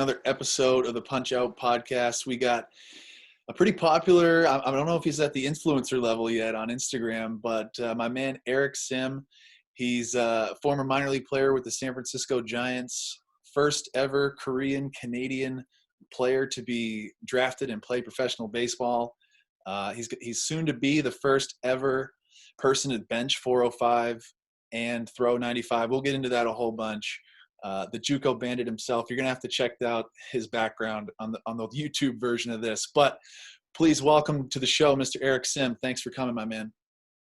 Another episode of the Punch Out podcast. We got a pretty popular, I don't know if he's at the influencer level yet on Instagram, but my man Eric Sim, he's a former minor league player with the San Francisco Giants, first ever Korean-Canadian player to be drafted and play professional baseball. He's soon to be the first ever person to bench 405 and throw 95. We'll get into that a whole bunch. The JUCO Bandit himself. You're gonna have to check out his background on the YouTube version of this. But please welcome to the show, Mr. Eric Sim. Thanks for coming, my man.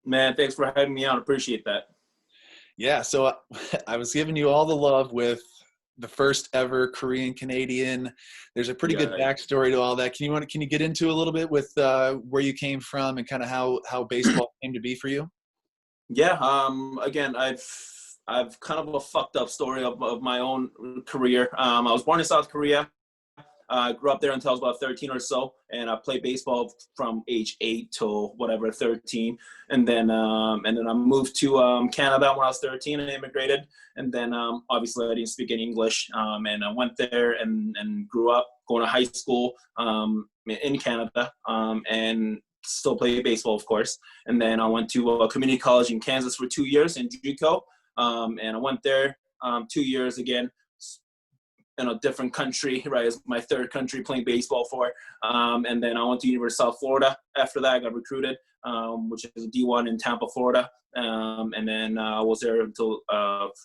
Man, thanks for having me on. Appreciate that. Yeah, so I was giving you all the love with the first ever Korean Canadian. There's a pretty good backstory to all that. Can you get into a little bit with where you came from and kind of how baseball came to be for you? Yeah. Again, I've kind of a fucked up story of my own career. I was born in South Korea. I grew up there until I was about 13 or so, and I played baseball from age 8 till 13. And then I moved to Canada when I was 13 and immigrated. And then obviously I didn't speak any English, and I went there and grew up going to high school in Canada, and still played baseball, of course. And then I went to a community college in Kansas for 2 years in JUCO. And I went there 2 years again in a different country, right? It's my third country playing baseball for. And then I went to University of South Florida. After that, I got recruited, which is a D1 in Tampa, Florida. And then I was there until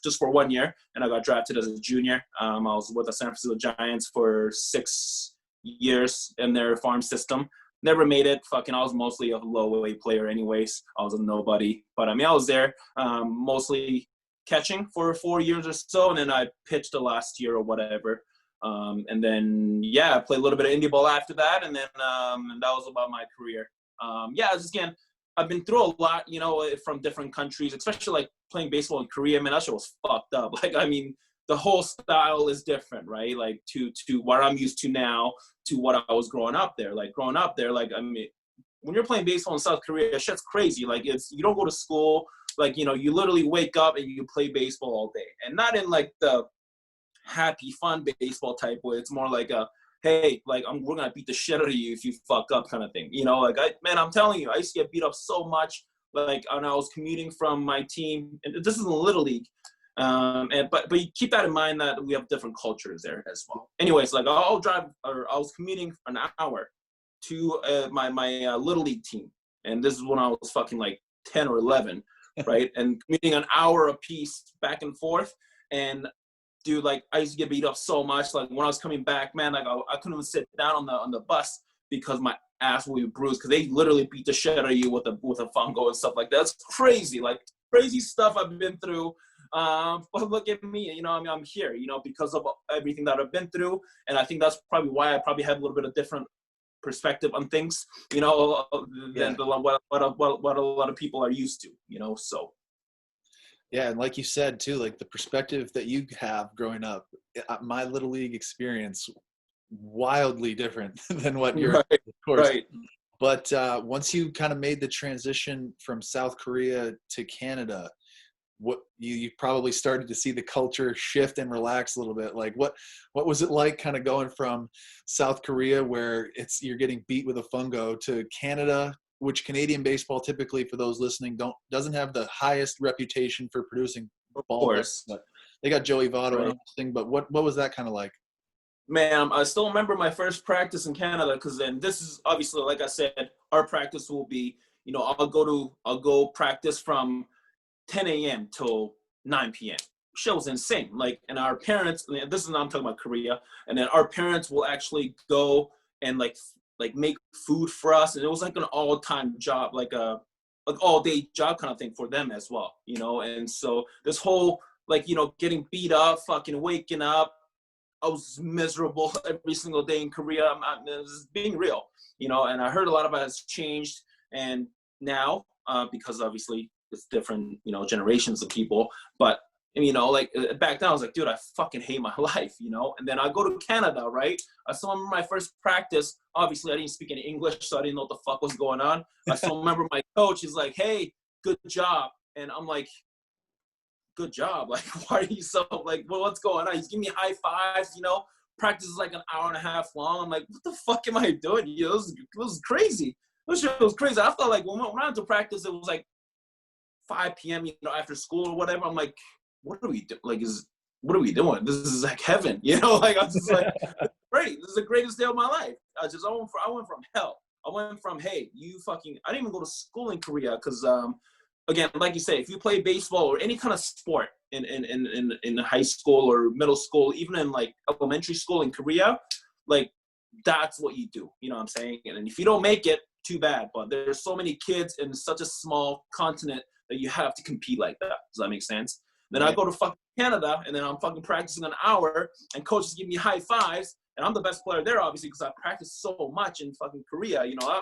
just for 1 year, and I got drafted as a junior. I was with the San Fransisco Giants for 6 years in their farm system. Never made it. I was mostly a low-weight player anyways. I was a nobody. But, I was there mostly catching for 4 years or so, and then I pitched the last year or whatever. And then, I played a little bit of indie ball after that, and then and that was about my career. Again, I've been through a lot, from different countries, especially, like, playing baseball in Korea. Man, that shit was fucked up. The whole style is different, right? Like, to what I'm used to now to what I was growing up there. Like, when you're playing baseball in South Korea, shit's crazy. Like, you don't go to school. Like, you literally wake up and you play baseball all day. And not in, like, the happy, fun baseball type way. It's more like a, hey, like, we're going to beat the shit out of you if you fuck up kind of thing. I'm telling you, I used to get beat up so much. Like, and I was commuting from my team. And this is in Little League. But you keep that in mind that we have different cultures there as well. Anyways, like, I was commuting for an hour to my Little League team. And this is when I was fucking, like, 10 or 11. Right, and commuting an hour a piece back and forth, and dude, like, I used to get beat up so much. Like, when I was coming back, man, like, I couldn't even sit down on the bus because my ass would be bruised, because they literally beat the shit out of you with a fungo and stuff like that. It's crazy, like, crazy stuff I've been through. But look at me, I'm here, because of everything that I've been through, and I think that's probably why I probably have a little bit of different perspective on things, than what a lot of people are used to, so. Yeah, and like you said too, like, the perspective that you have growing up, my Little League experience, wildly different than what you're, right, of course. Right. But once you kind of made the transition from South Korea to Canada, what you probably started to see the culture shift and relax a little bit. Like, what was it like kind of going from South Korea, where you're getting beat with a fungo, to Canada, which Canadian baseball typically, for those listening, doesn't have the highest reputation for producing ball players, but they got Joey Votto and everything. But what was that kind of like? Man, I still remember my first practice in Canada, because then this is obviously, like I said, our practice will be, I'll go practice from 10 a.m. till 9 p.m. Shit was insane. Like, and our parents, this is now I'm talking about Korea, and then our parents will actually go and like make food for us, and it was like an all-time job, like all-day job kind of thing for them as well, And so this whole, like, getting beat up, fucking waking up, I was miserable every single day in Korea. This is being real, And I heard a lot of it has changed, and now because obviously it's different, generations of people. But, like, back then I was like, dude, I fucking hate my life, And then I go to Canada, right? I still remember my first practice. Obviously, I didn't speak any English, so I didn't know what the fuck was going on. I still remember my coach is like, hey, good job. And I'm like, good job. Like, why are you so, like, well, what's going on? He's giving me high fives, practice is like an hour and a half long. I'm like, what the fuck am I doing? You know, this was crazy. This shit was crazy. I felt like when I went to practice, it was like 5 p.m., you know, after school or whatever. I'm like, what are we doing? Like, what are we doing? This is like heaven, you know? Like, I was just like, great. This is the greatest day of my life. I went from hell. I went from, hey, I didn't even go to school in Korea because, again, like you say, if you play baseball or any kind of sport in high school or middle school, even in like elementary school in Korea, like that's what you do. You know what I'm saying? And if you don't make it, too bad. But there's so many kids in such a small continent that you have to compete like that. Does that make sense? Then I go to fucking Canada, and then I'm fucking practicing an hour, and coaches give me high fives, and I'm the best player there, obviously, because I practiced so much in fucking Korea. You know, I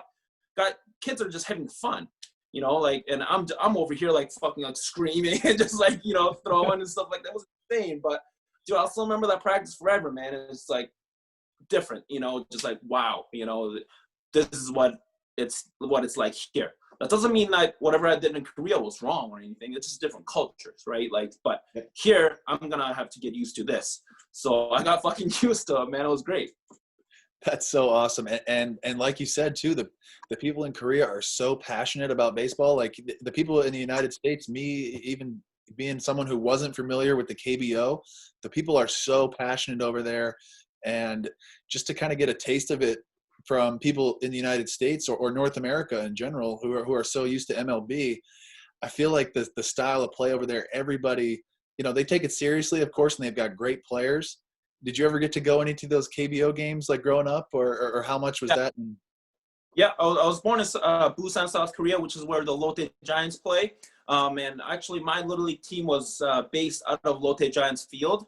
got kids are just having fun. You know, like, and I'm over here like fucking like screaming and just like, you know, throwing and stuff like that. It was insane. But dude, I'll still remember that practice forever, man. It's like different, you know, just like wow, you know, this is what it's like here. That doesn't mean that whatever I did in Korea was wrong or anything. It's just different cultures, right? Like, but here I'm gonna have to get used to this. So I got fucking used to it, man. It was great. That's so awesome. And like you said too, the people in Korea are so passionate about baseball. Like the people in the United States, me even being someone who wasn't familiar with the KBO, the people are so passionate over there. And just to kind of get a taste of it from people in the United States or North America in general, who are so used to MLB, I feel like the style of play over there, everybody, you know, they take it seriously, of course, and they've got great players. Did you ever get to go any to those KBO games like growing up, or how much was that? Yeah, I was born in Busan, South Korea, which is where the Lotte Giants play. And actually, my Little League team was based out of Lotte Giants Field.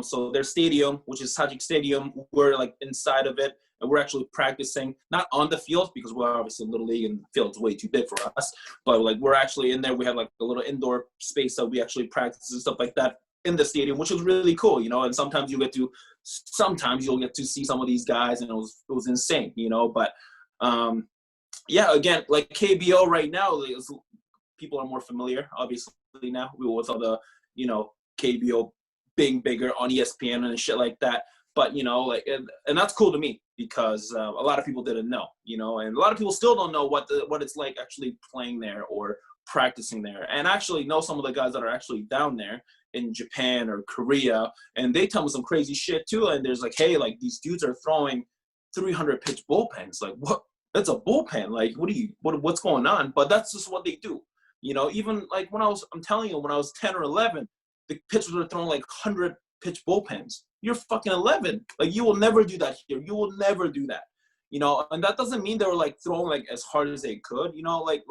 So their stadium, which is Sajik Stadium, we're like inside of it, and we're actually practicing, not on the field because we're obviously Little League and the field's way too big for us, but like we're actually in there. We have like a little indoor space that we actually practice and stuff like that in the stadium, which was really cool, you know. And sometimes you'll get to see some of these guys, and it was insane, you know. But yeah, again, like KBO right now, people are more familiar, obviously, now with all the, you know, KBO being bigger on ESPN and shit like that. But, you know, like, and that's cool to me because a lot of people didn't know, you know, and a lot of people still don't know what it's like actually playing there or practicing there, and actually know some of the guys that are actually down there in Japan or Korea, and they tell me some crazy shit too. And there's like, hey, like these dudes are throwing 300 pitch bullpens. Like, what? That's a bullpen. Like, what's going on? But that's just what they do. You know, even like I'm telling you, when I was 10 or 11, the pitchers were throwing like 100 pitch bullpens. You're fucking 11. Like, you will never do that here. You will never do that. You know, and that doesn't mean they were like throwing like as hard as they could, you know, like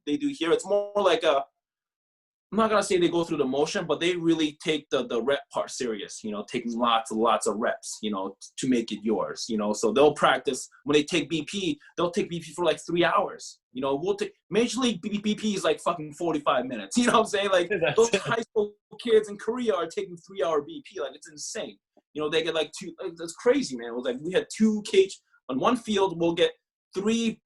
they do here. It's more like I'm not gonna say they go through the motion, but they really take the rep part serious, you know, taking lots of reps, you know, to make it yours, you know. So they'll practice. When they take BP, they'll take BP for like 3 hours. You know, we'll take Major League BP is like fucking 45 minutes. You know what I'm saying? Like those high school kids in Korea are taking 3-hour BP. Like, it's insane. You know, they get like that's crazy, man. It was like we had 2 cage on one field. We'll get 3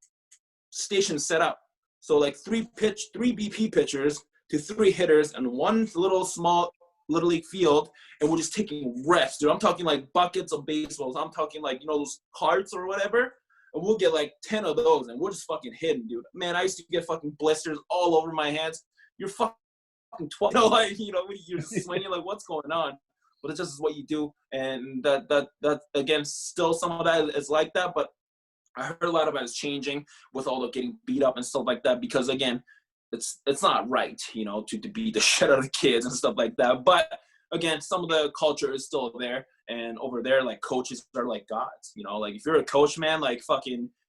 stations set up. So like 3 BP pitchers to 3 hitters and 1 little small Little League field, and we're just taking reps, dude. I'm talking like buckets of baseballs. I'm talking like, you know, those carts or whatever, and we'll get like 10 of those, and we're just fucking hitting, dude. Man, I used to get fucking blisters all over my hands. You're fucking 12, you know, like, you know, you're just swinging, like, what's going on? But it's just what you do, and that again, still some of that is like that, but I heard a lot of it is changing with all the getting beat up and stuff like that, because again, it's not right, you know, to beat the shit out of the kids and stuff like that. But again, some of the culture is still there, and over there, like, coaches are like gods, you know. Like, if you're a coach, man, like,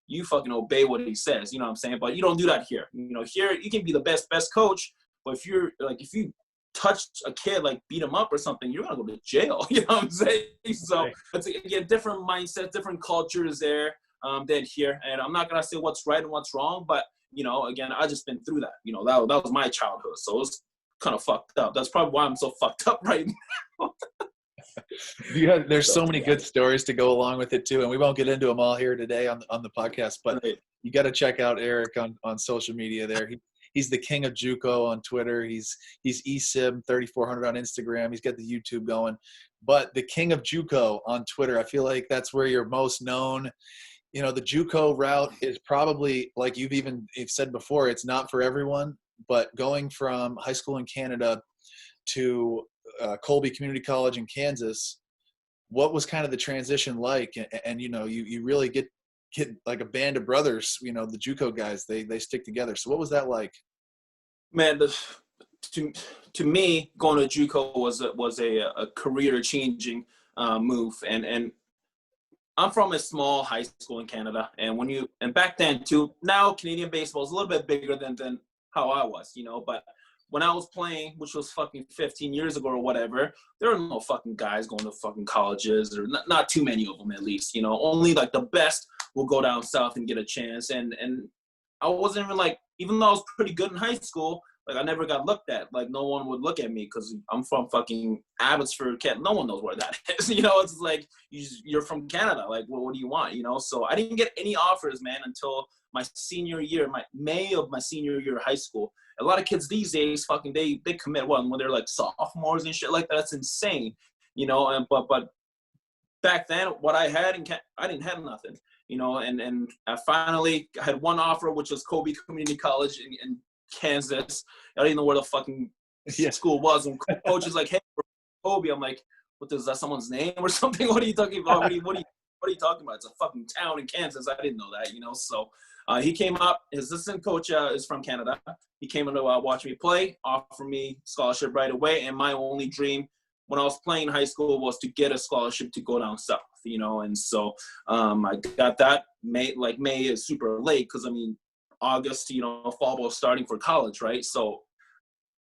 you fucking obey what he says, you know what I'm saying? But you don't do that here. You know, here you can be the best coach, but if you touch a kid, like beat him up or something, you're gonna go to jail. You know what I'm saying? So it's, again, different mindsets, different cultures there than here. And I'm not gonna say what's right and what's wrong, but, you know, again, I just been through that. You know, that was my childhood, so it's kind of fucked up. That's probably why I'm so fucked up right now. There's so many good stories to go along with it too, and we won't get into them all here today on the podcast. But you got to check out Eric on social media. There, he's the king of JUCO on Twitter. He's eSim 3400 on Instagram. He's got the YouTube going. But the king of JUCO on Twitter, I feel like that's where you're most known. You know, the JUCO route is probably, like you've said before, it's not for everyone. But going from high school in Canada to Colby Community College in Kansas, what was kind of the transition like? And you know, you really get like a band of brothers. You know, the JUCO guys, they stick together. So what was that like? Man, to me, going to JUCO was a career changing move, and I'm from a small high school in Canada, and back then too. Now Canadian baseball is a little bit bigger than how I was, you know. But when I was playing, which was fucking 15 years ago or whatever, there were no fucking guys going to fucking colleges, or not too many of them at least, you know. Only like the best will go down south and get a chance, and I wasn't even like, even though I was pretty good in high school, like I never got looked at. Like no one would look at me because I'm from fucking Abbotsford, Canada. No one knows where that is. You know, it's like you're from Canada. Like, well, what do you want? You know, so I didn't get any offers, man, until my senior year, May of my senior year of high school. A lot of kids these days, fucking, they commit when they're like sophomores and shit like that. That's insane, you know. And but back then, what I had I didn't have nothing, you know. And I finally had one offer, which was Colby Community College in Kansas. I didn't know where the fucking school was. And coach is like, "Hey, Colby." I'm like, "What is that? Someone's name or something? What are you talking about? What are you talking about? It's a fucking town in Kansas." I didn't know that, you know. So he came up. His assistant coach is from Canada. He came in to watch me play, offered me scholarship right away. And my only dream when I was playing in high school was to get a scholarship to go down south, you know. And so I got that. May is super late because, I mean, August, you know, fall ball starting for college, right? So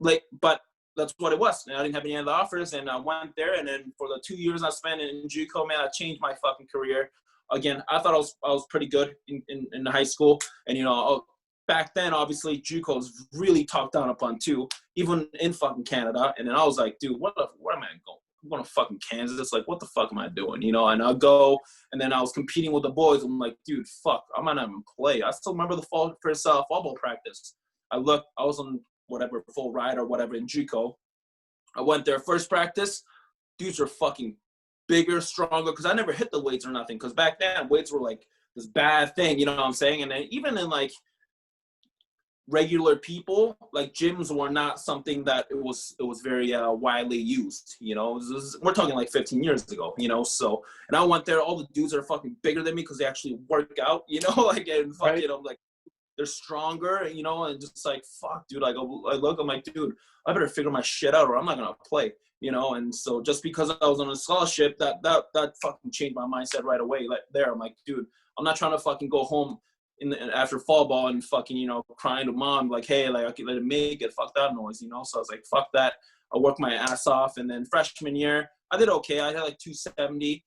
like, but that's what it was. And I didn't have any other offers, and I went there. And then for the 2 years I spent in JUCO, man, I changed my fucking career. Again, I thought I was pretty good in high school, and you know, back then obviously JUCO was really talked down upon too, even in fucking Canada. And then I was like, dude, where am I going? I'm going to fucking Kansas. Like, what the fuck am I doing? You know, and I'll go, and then I was competing with the boys. I'm like, dude, fuck, I might not even play. I still remember the first fall ball practice. I was on whatever, full ride or whatever in JUCO. I went there first practice. Dudes are fucking bigger, stronger, because I never hit the weights or nothing. Because back then, weights were like this bad thing, you know what I'm saying? And then even in like regular people, like gyms were not something that it was very widely used, you know. We're talking like 15 years ago, you know. So, and I went there, all the dudes are fucking bigger than me because they actually work out, you know. Like, and fuck Right. it, I'm like, they're stronger, you know. And just like, fuck, dude, like, I look, I'm like, dude, I better figure my shit out or I'm not gonna play, you know. And so just because I was on a scholarship, that fucking changed my mindset right away. Like there, I'm like, dude, I'm not trying to fucking go home after fall ball and fucking, you know, crying to mom like, hey, like, I can let it make it, fuck that noise, you know. So I was like, fuck that. I worked my ass off. And then freshman year, I did okay. I had like 270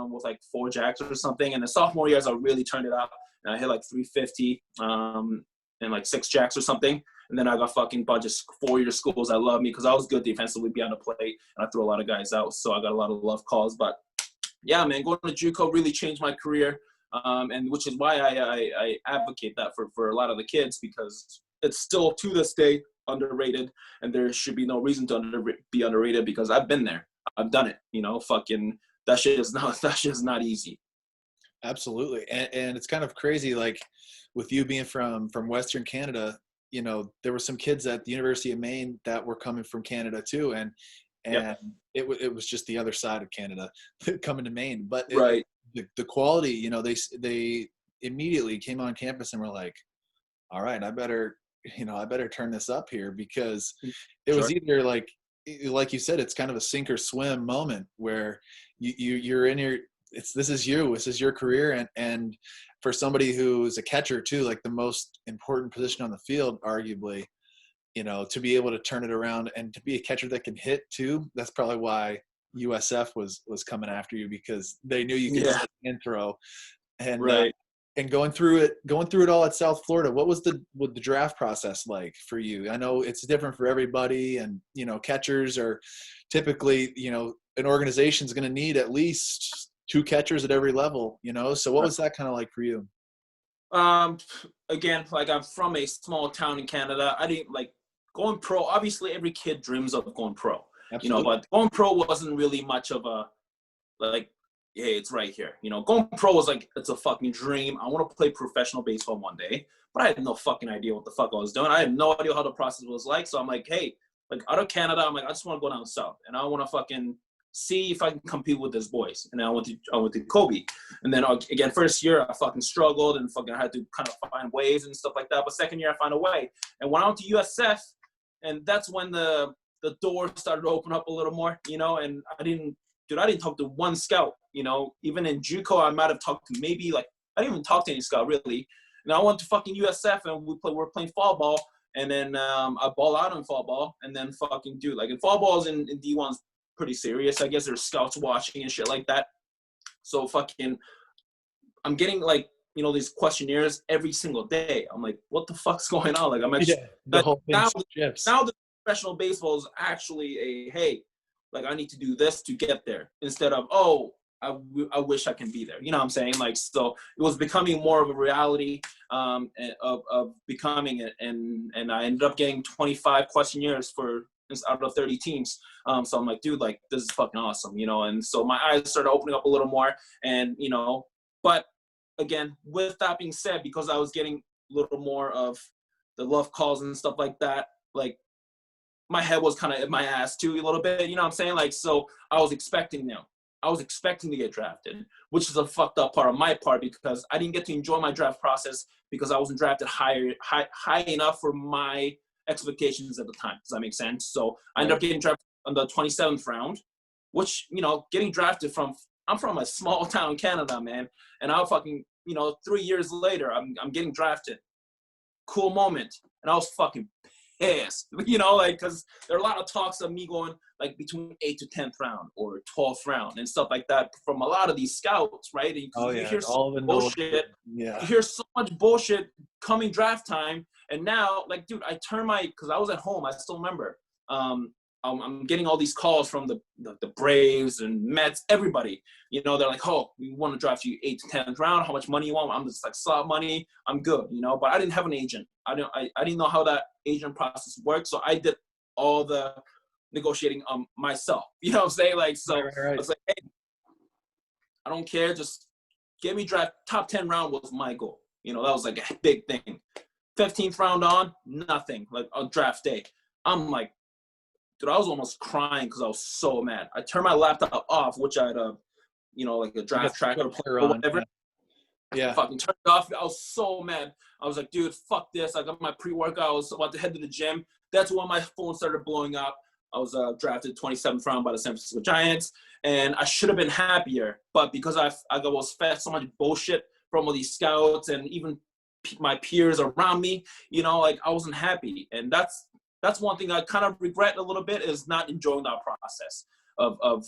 with like 4 jacks or something. And the sophomore years, I really turned it up. And I hit like 350 and like 6 jacks or something. And then I got fucking bunch of 4-year schools that love me because I was good defensively beyond the plate. And I threw a lot of guys out. So I got a lot of love calls. But yeah, man, going to JUCO really changed my career. And which is why I advocate that for a lot of the kids, because it's still to this day underrated, and there should be no reason to be underrated because I've been there, I've done it, you know. Fucking that shit is not easy. Absolutely. And it's kind of crazy, like with you being from Western Canada, you know, there were some kids at the University of Maine that were coming from Canada too, and Yep. it was just the other side of Canada coming to Maine. But Right. the quality, you know, they immediately came on campus and were like, all right, I better turn this up here, because it was Sure. either like you said, it's kind of a sink or swim moment where you're in your, this is your career. And for somebody who's a catcher too, like the most important position on the field, arguably, you know, to be able to turn it around and to be a catcher that can hit too, that's probably why USF was coming after you, because they knew you could Yeah. hit and throw. And Right. and going through it all at South Florida, what was the draft process like for you? I know it's different for everybody, and you know, catchers are typically, you know, an organization's going to need at least 2 catchers at every level, you know. So what was that kind of like for you? Um, Again, like I'm from a small town in Canada. I didn't like going pro. Obviously, every kid dreams of going pro, Absolutely. but going pro wasn't really much of a like, hey, it's right here. Going pro was like, it's a fucking dream. I want to play professional baseball one day, but I had no fucking idea what the fuck I was doing. I had no idea how the process was like. So I'm like, hey, like out of Canada, I'm like, I just want to go down south and I want to fucking see if I can compete with these boys. And then I went to Kobe. And then again, first year I fucking struggled and fucking had to kind of find ways and stuff like that. But second year I found a way. And when I went to USF, and that's when the door started to open up a little more, and I didn't talk to one scout, even in JUCO, I might have talked to maybe like, I didn't even talk to any scout really. And I went to fucking USF and we were playing fall ball. And then I ball out in fall ball and then fucking do like in fall balls in D1's pretty serious. I guess there's scouts watching and shit like that. So fucking, I'm getting like, these questionnaires every single day. I'm like, what the fuck's going on? Like I'm actually, the whole thing now the professional baseball is actually a, hey, like I need to do this to get there instead of, oh, I wish I can be there. You know what I'm saying? Like, so it was becoming more of a reality of becoming it. And I ended up getting 25 questionnaires out of 30 teams. So I'm like, dude, like this is fucking awesome, and so my eyes started opening up a little more and, but again, with that being said, because I was getting a little more of the love calls and stuff like that, like my head was kind of in my ass too a little bit, you know what I'm saying? Like, so I was expecting to get drafted, which is a fucked up part of my part because I didn't get to enjoy my draft process because I wasn't drafted high enough for my expectations at the time. Does that make sense? So I ended up getting drafted on the 27th round, which, getting drafted I'm from a small town, Canada, man. And I'll fucking, 3 years later, I'm getting drafted. Cool moment. And I was fucking pissed, like, because there are a lot of talks of me going like between 8th to 10th round or 12th round and stuff like that from a lot of these scouts, right? And you hear all the bullshit. You hear so much bullshit coming draft time. And now, like, dude, because I was at home, I still remember. I'm getting all these calls from the Braves and Mets, everybody. They're like, oh, we want to draft you 8th to 10th round. How much money you want? I'm just like, slot money. I'm good, But I didn't have an agent. I didn't know how that agent process worked, so I did all the negotiating myself. You know what I'm saying? Like, so right. I was like, hey, I don't care. Just get me draft. Top 10 round was my goal. That was like a big thing. 15th round on, nothing. Like on draft day, I'm like, dude, I was almost crying because I was so mad. I turned my laptop off, which I had like a draft tracker or whatever. Yeah. I fucking turned it off. I was so mad. I was like, dude, fuck this. I got my pre-workout. I was about to head to the gym. That's when my phone started blowing up. I was drafted 27th round by the San Francisco Giants, and I should have been happier. But because I was fed so much bullshit from all these scouts and even my peers around me, like I wasn't happy. And that's one thing I kind of regret a little bit is not enjoying that process of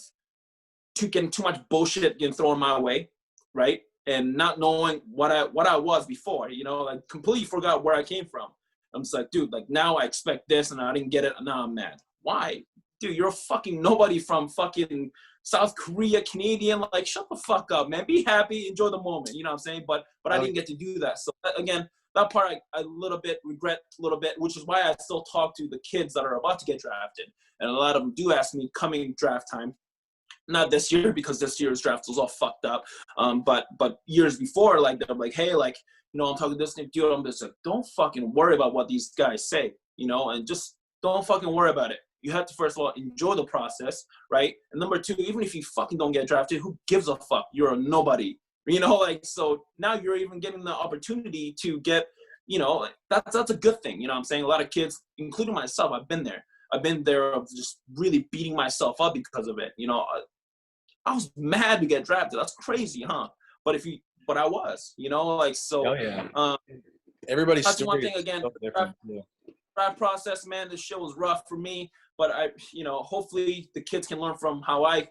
getting too much bullshit getting thrown my way, right? And not knowing what I was before, like completely forgot where I came from. I'm just like, dude, like now I expect this and I didn't get it. Now I'm mad. Why? Dude, you're a fucking nobody from fucking South Korea, Canadian. Like, shut the fuck up, man. Be happy, enjoy the moment. You know what I'm saying? But I didn't get to do that. So again, that part I a little bit regret a little bit, which is why I still talk to the kids that are about to get drafted. And a lot of them do ask me coming draft time. Not this year because this year's draft was all fucked up. But years before, like they're like, hey, like, I'm talking to this dude. I'm just like, don't fucking worry about what these guys say, and just don't fucking worry about it. You have to first of all enjoy the process, right? And number two, even if you fucking don't get drafted, who gives a fuck? You're a nobody, like so now you're even getting the opportunity to get, like, that's a good thing. I'm saying? A lot of kids, including myself, I've been there of just really beating myself up because of it. I was mad to get drafted. That's crazy, huh? But I was, like, so. Oh, yeah. Everybody's that's one thing again. So draft process, man, this shit was rough for me, but hopefully the kids can learn from how I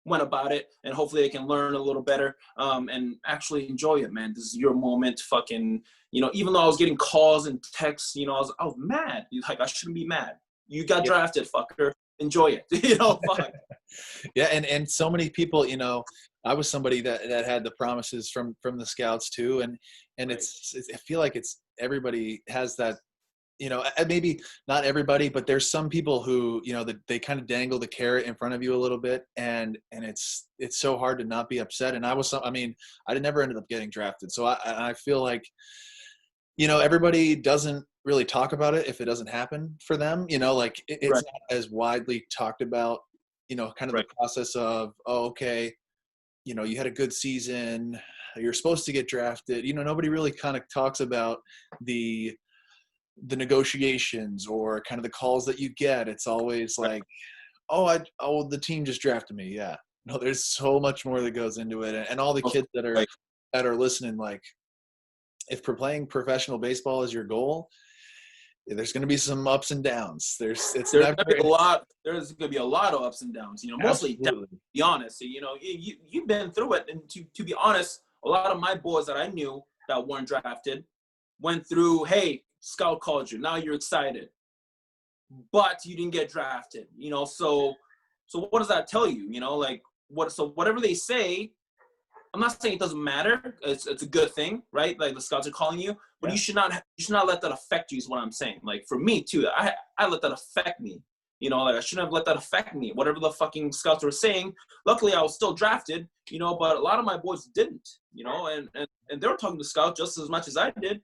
went about it, and hopefully they can learn a little better, and actually enjoy it, man. This is your moment, fucking, even though I was getting calls and texts, I was mad. Like, I shouldn't be mad. You got drafted, fucker. Enjoy it. Fuck. Yeah, and so many people, I was somebody that had the promises from the scouts too. And Right. it's, I feel like it's, everybody has that, maybe not everybody, but there's some people who, that they kind of dangle the carrot in front of you a little bit. And it's so hard to not be upset. And I never ended up getting drafted. So I feel like, everybody doesn't really talk about it if it doesn't happen for them, like it's Right. not as widely talked about, kind of Right. the process of, oh, okay, you had a good season, you're supposed to get drafted. Nobody really kind of talks about the negotiations or kind of the calls that you get. It's always Right. like, the team just drafted me. Yeah. No, there's so much more that goes into it. And all the kids that are, Like, listening, like, if playing professional baseball is your goal, there's going to be some ups and downs. It's there's never, gonna be a lot. There's gonna be a lot of ups and downs. Mostly down, absolutely. to be honest. So, you've been through it, and to be honest, a lot of my boys that I knew that weren't drafted went through. Hey, scout called you. Now you're excited, but you didn't get drafted. So what does that tell you? Like what? So whatever they say, I'm not saying it doesn't matter. It's a good thing, right? Like the scouts are calling you, but Yeah. you should not let that affect you. Is what I'm saying. Like for me too, I let that affect me. Like I shouldn't have let that affect me. Whatever the fucking scouts were saying. Luckily, I was still drafted. But a lot of my boys didn't. And they were talking to scouts just as much as I did.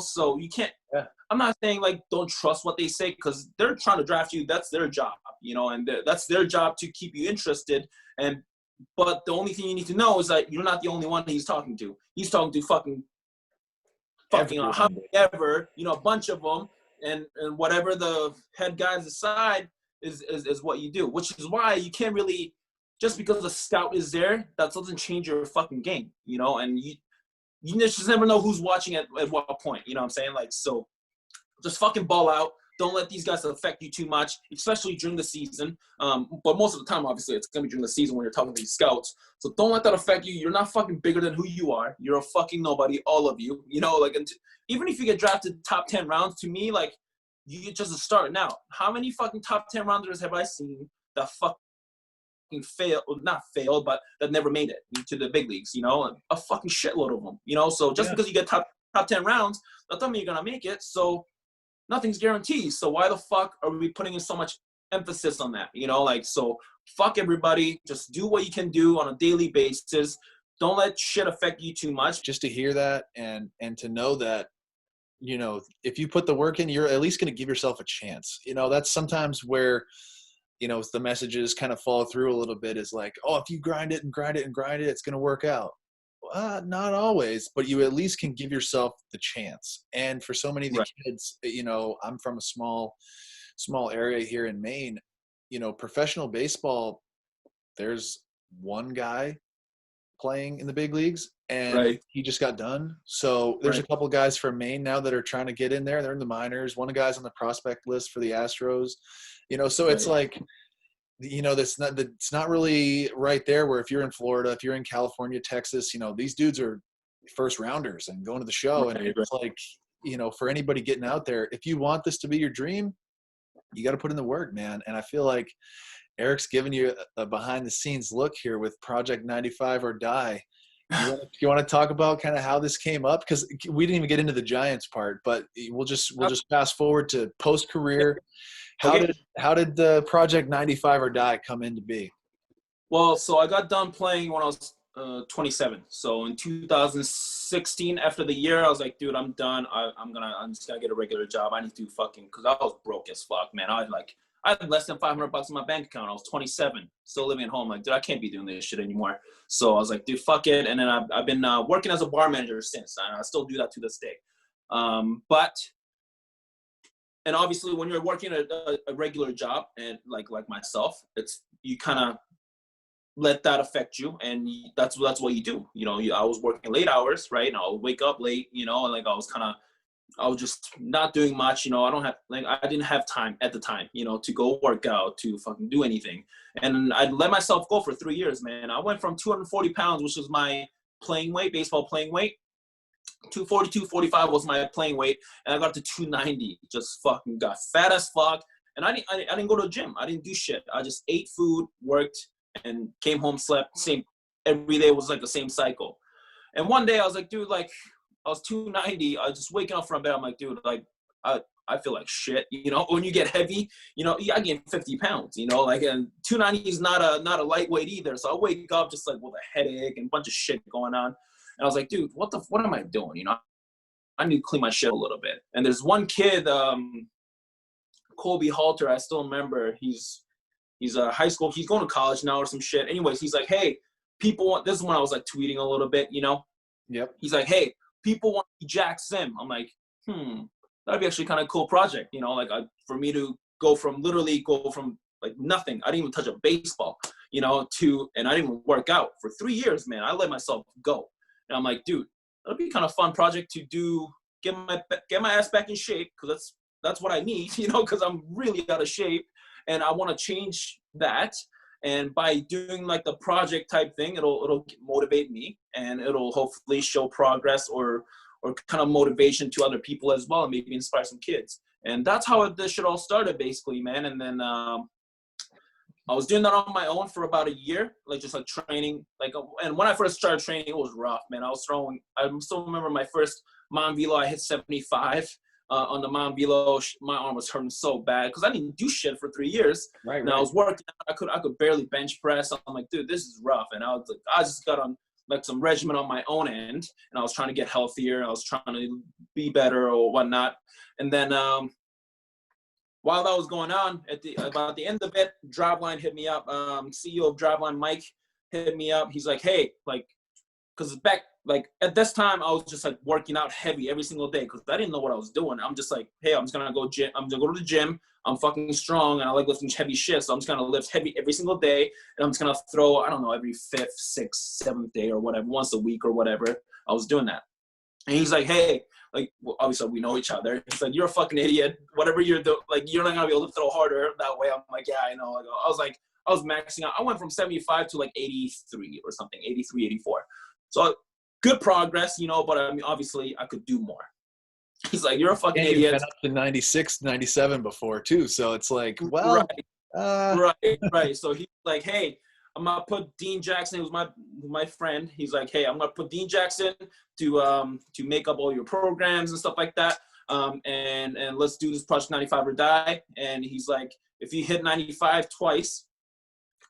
So you can't. Yeah. I'm not saying like don't trust what they say because they're trying to draft you. That's their job. And that's their job to keep you interested. But the only thing you need to know is that you're not the only one he's talking to. He's talking to fucking how many ever, a bunch of them, and whatever the head guys decide is what you do. Which is why you can't really, just because the scout is there, that doesn't change your fucking game, and you just never know who's watching at what point, what I'm saying? Like, so just fucking ball out. Don't let these guys affect you too much, especially during the season. But most of the time, obviously, it's going to be during the season when you're talking to these scouts. So don't let that affect you. You're not fucking bigger than who you are. You're a fucking nobody, all of you. Even if you get drafted top 10 rounds, to me, like, you just start now. How many fucking top 10 rounders have I seen that fucking failed, but that never made it to the big leagues, A fucking shitload of them, So just because you get top 10 rounds, that doesn't mean you're going to make it. So nothing's guaranteed. So why the fuck are we putting in so much emphasis on that? So fuck everybody. Just do what you can do on a daily basis. Don't let shit affect you too much. Just to hear that and to know that, if you put the work in, you're at least going to give yourself a chance. That's sometimes where, the messages kind of fall through a little bit, is like, oh, if you grind it and grind it and grind it, it's going to work out. Not always, but you at least can give yourself the chance. And for so many of the kids, I'm from a small area here in Maine, professional baseball, there's one guy playing in the big leagues and he just got done. So there's a couple guys from Maine now that are trying to get in there. They're in the minors. One guy's on the prospect list for the Astros, so it's like, it's not really right there where if you're in Florida, if you're in California, Texas, these dudes are first rounders and going to the show. And it's like, for anybody getting out there, if you want this to be your dream, you got to put in the work, man. And I feel like Eric's giving you a behind the scenes look here with Project 95 or Die. You want to talk about kind of how this came up? Because we didn't even get into the Giants part, but we'll just fast forward to post career. How did the Project 95 or Die come into be? Well, so I got done playing when I was 27. So in 2016, after the year, I was like, dude, I'm done. I'm just gonna get a regular job. I need to because I was broke as fuck, man. I had less than $500 in my bank account. I was 27, still living at home. Like, dude, I can't be doing this shit anymore. So I was like, dude, fuck it. And then I've been working as a bar manager since. And I still do that to this day. And obviously, when you're working a regular job, and like myself, you kind of let that affect you, and that's what you do. I was working late hours, right? And I'll wake up late, and like I was just not doing much. I didn't have time at the time, to go work out, to fucking do anything. And I let myself go for 3 years, man. I went from 240 pounds, which was my playing weight, baseball playing weight. 240, 245 was my playing weight, and I got to 290. Just fucking got fat as fuck, and I didn't go to the gym. I didn't do shit. I just ate food, worked, and came home, slept. Same every day was like the same cycle. And one day I was like, dude, like I was 290. I was just waking up from bed. I'm like, dude, like I feel like shit. You know, when you get heavy, you know, I gained 50 pounds. You know, like, and 290 is not a lightweight either. So I wake up just like with a headache and a bunch of shit going on. And I was like, dude, what am I doing? You know, I need to clean my shit a little bit. And there's one kid, Colby Halter. I still remember. He's a high school. He's going to college now or some shit. Anyways, he's like, hey, people want. This is when I was like tweeting a little bit. You know. Yep. He's like, hey, people want to be Jack Sim. I'm like, that'd be actually kind of a cool project, you know, like for me to go from like nothing. I didn't even touch a baseball, you know, and I didn't even work out for 3 years, man. I let myself go. And I'm like, dude, that'd be kind of fun project to do, get my ass back in shape, because that's what I need, you know, because I'm really out of shape and I want to change that. And by doing like the project type thing, it'll motivate me, and it'll hopefully show progress or kind of motivation to other people as well, and maybe inspire some kids. And that's how this shit all started, basically, man. And then I was doing that on my own for about a year, like just like training. And when I first started training, it was rough, man. I still remember my first Mount Velo. I hit 75 on the Mount Velo. My arm was hurting so bad because I didn't do shit for 3 years. Right. And I was working. I could barely bench press. I'm like, dude, this is rough. And I just got on like some regimen on my own end, and I was trying to get healthier. I was trying to be better or whatnot. And then while that was going on, about the end of it, Driveline hit me up. CEO of Driveline, Mike, hit me up. He's like, hey, like, because back, like, at this time, I was just, like, working out heavy every single day because I didn't know what I was doing. I'm just like, hey, I'm just going to go to the gym. I'm fucking strong, and I like lifting heavy shit, so I'm just going to lift heavy every single day, and I'm just going to throw, I don't know, every 5th, 6th, 7th day or whatever, once a week or whatever. I was doing that. And he's like, hey, like, well, obviously we know each other. He's like, you're a fucking idiot. Whatever you're doing, like, you're not going to be able to throw harder that way. I'm like, yeah, I know. I was maxing out. I went from 75 to, like, 83 or something, 83, 84. So good progress, you know, but I mean, obviously I could do more. He's like, you're a fucking idiot. You've been up to 96, 97 before too. So it's like, well, right. So he's like, hey, I'm going to put Dean Jackson, who's my friend. He's like, hey, I'm going to put Dean Jackson to make up all your programs and stuff like that. And let's do this Project 95 or Die. And he's like, if you hit 95 twice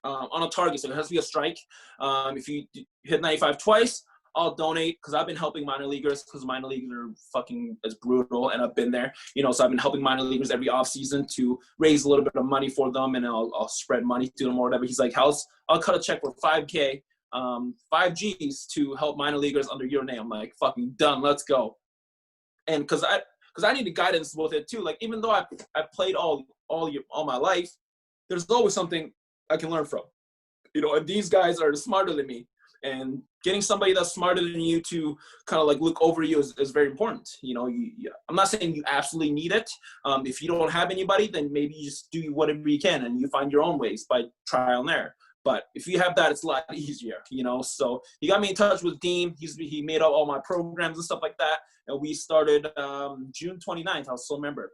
on a target, so it has to be a strike. If you hit 95 twice, I'll donate, because I've been helping minor leaguers, because minor leagues are fucking as brutal, and I've been there, you know, so I've been helping minor leaguers every off season to raise a little bit of money for them, and I'll spread money to them or whatever. He's like, I'll cut a check for $5K, 5 G's to help minor leaguers under your name. I'm like, fucking done, let's go. And because I needed guidance with it too. Like, even though I played all my life, there's always something I can learn from, you know, and these guys are smarter than me. And getting somebody that's smarter than you to kind of like look over you is very important. You know, I'm not saying you absolutely need it. If you don't have anybody, then maybe you just do whatever you can and you find your own ways by trial and error. But if you have that, it's a lot easier, you know. So he got me in touch with Dean. He made up all my programs and stuff like that. And we started June 29th. I'll still remember.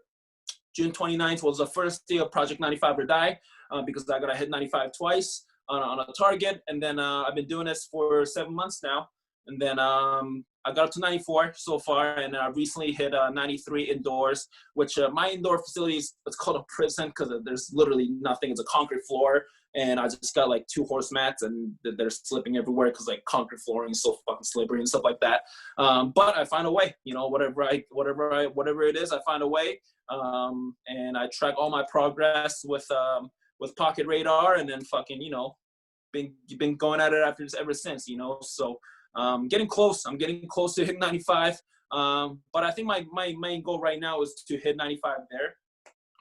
June 29th was the first day of Project 95 or Die, because I got to hit 95 twice on a target. And then I've been doing this for 7 months now. And then I got up to 94 so far, and I recently hit 93 indoors, which my indoor facility it's called a prison because there's literally nothing. It's a concrete floor, and I just got like 2 horse mats, and they're slipping everywhere because like concrete flooring is so fucking slippery and stuff like that. But I find a way, you know, whatever it is, I find a way, and I track all my progress with Pocket Radar, and then fucking, you know, been going at it ever since, you know. So getting close. I'm getting close to hitting 95. But I think my main goal right now is to hit 95 there.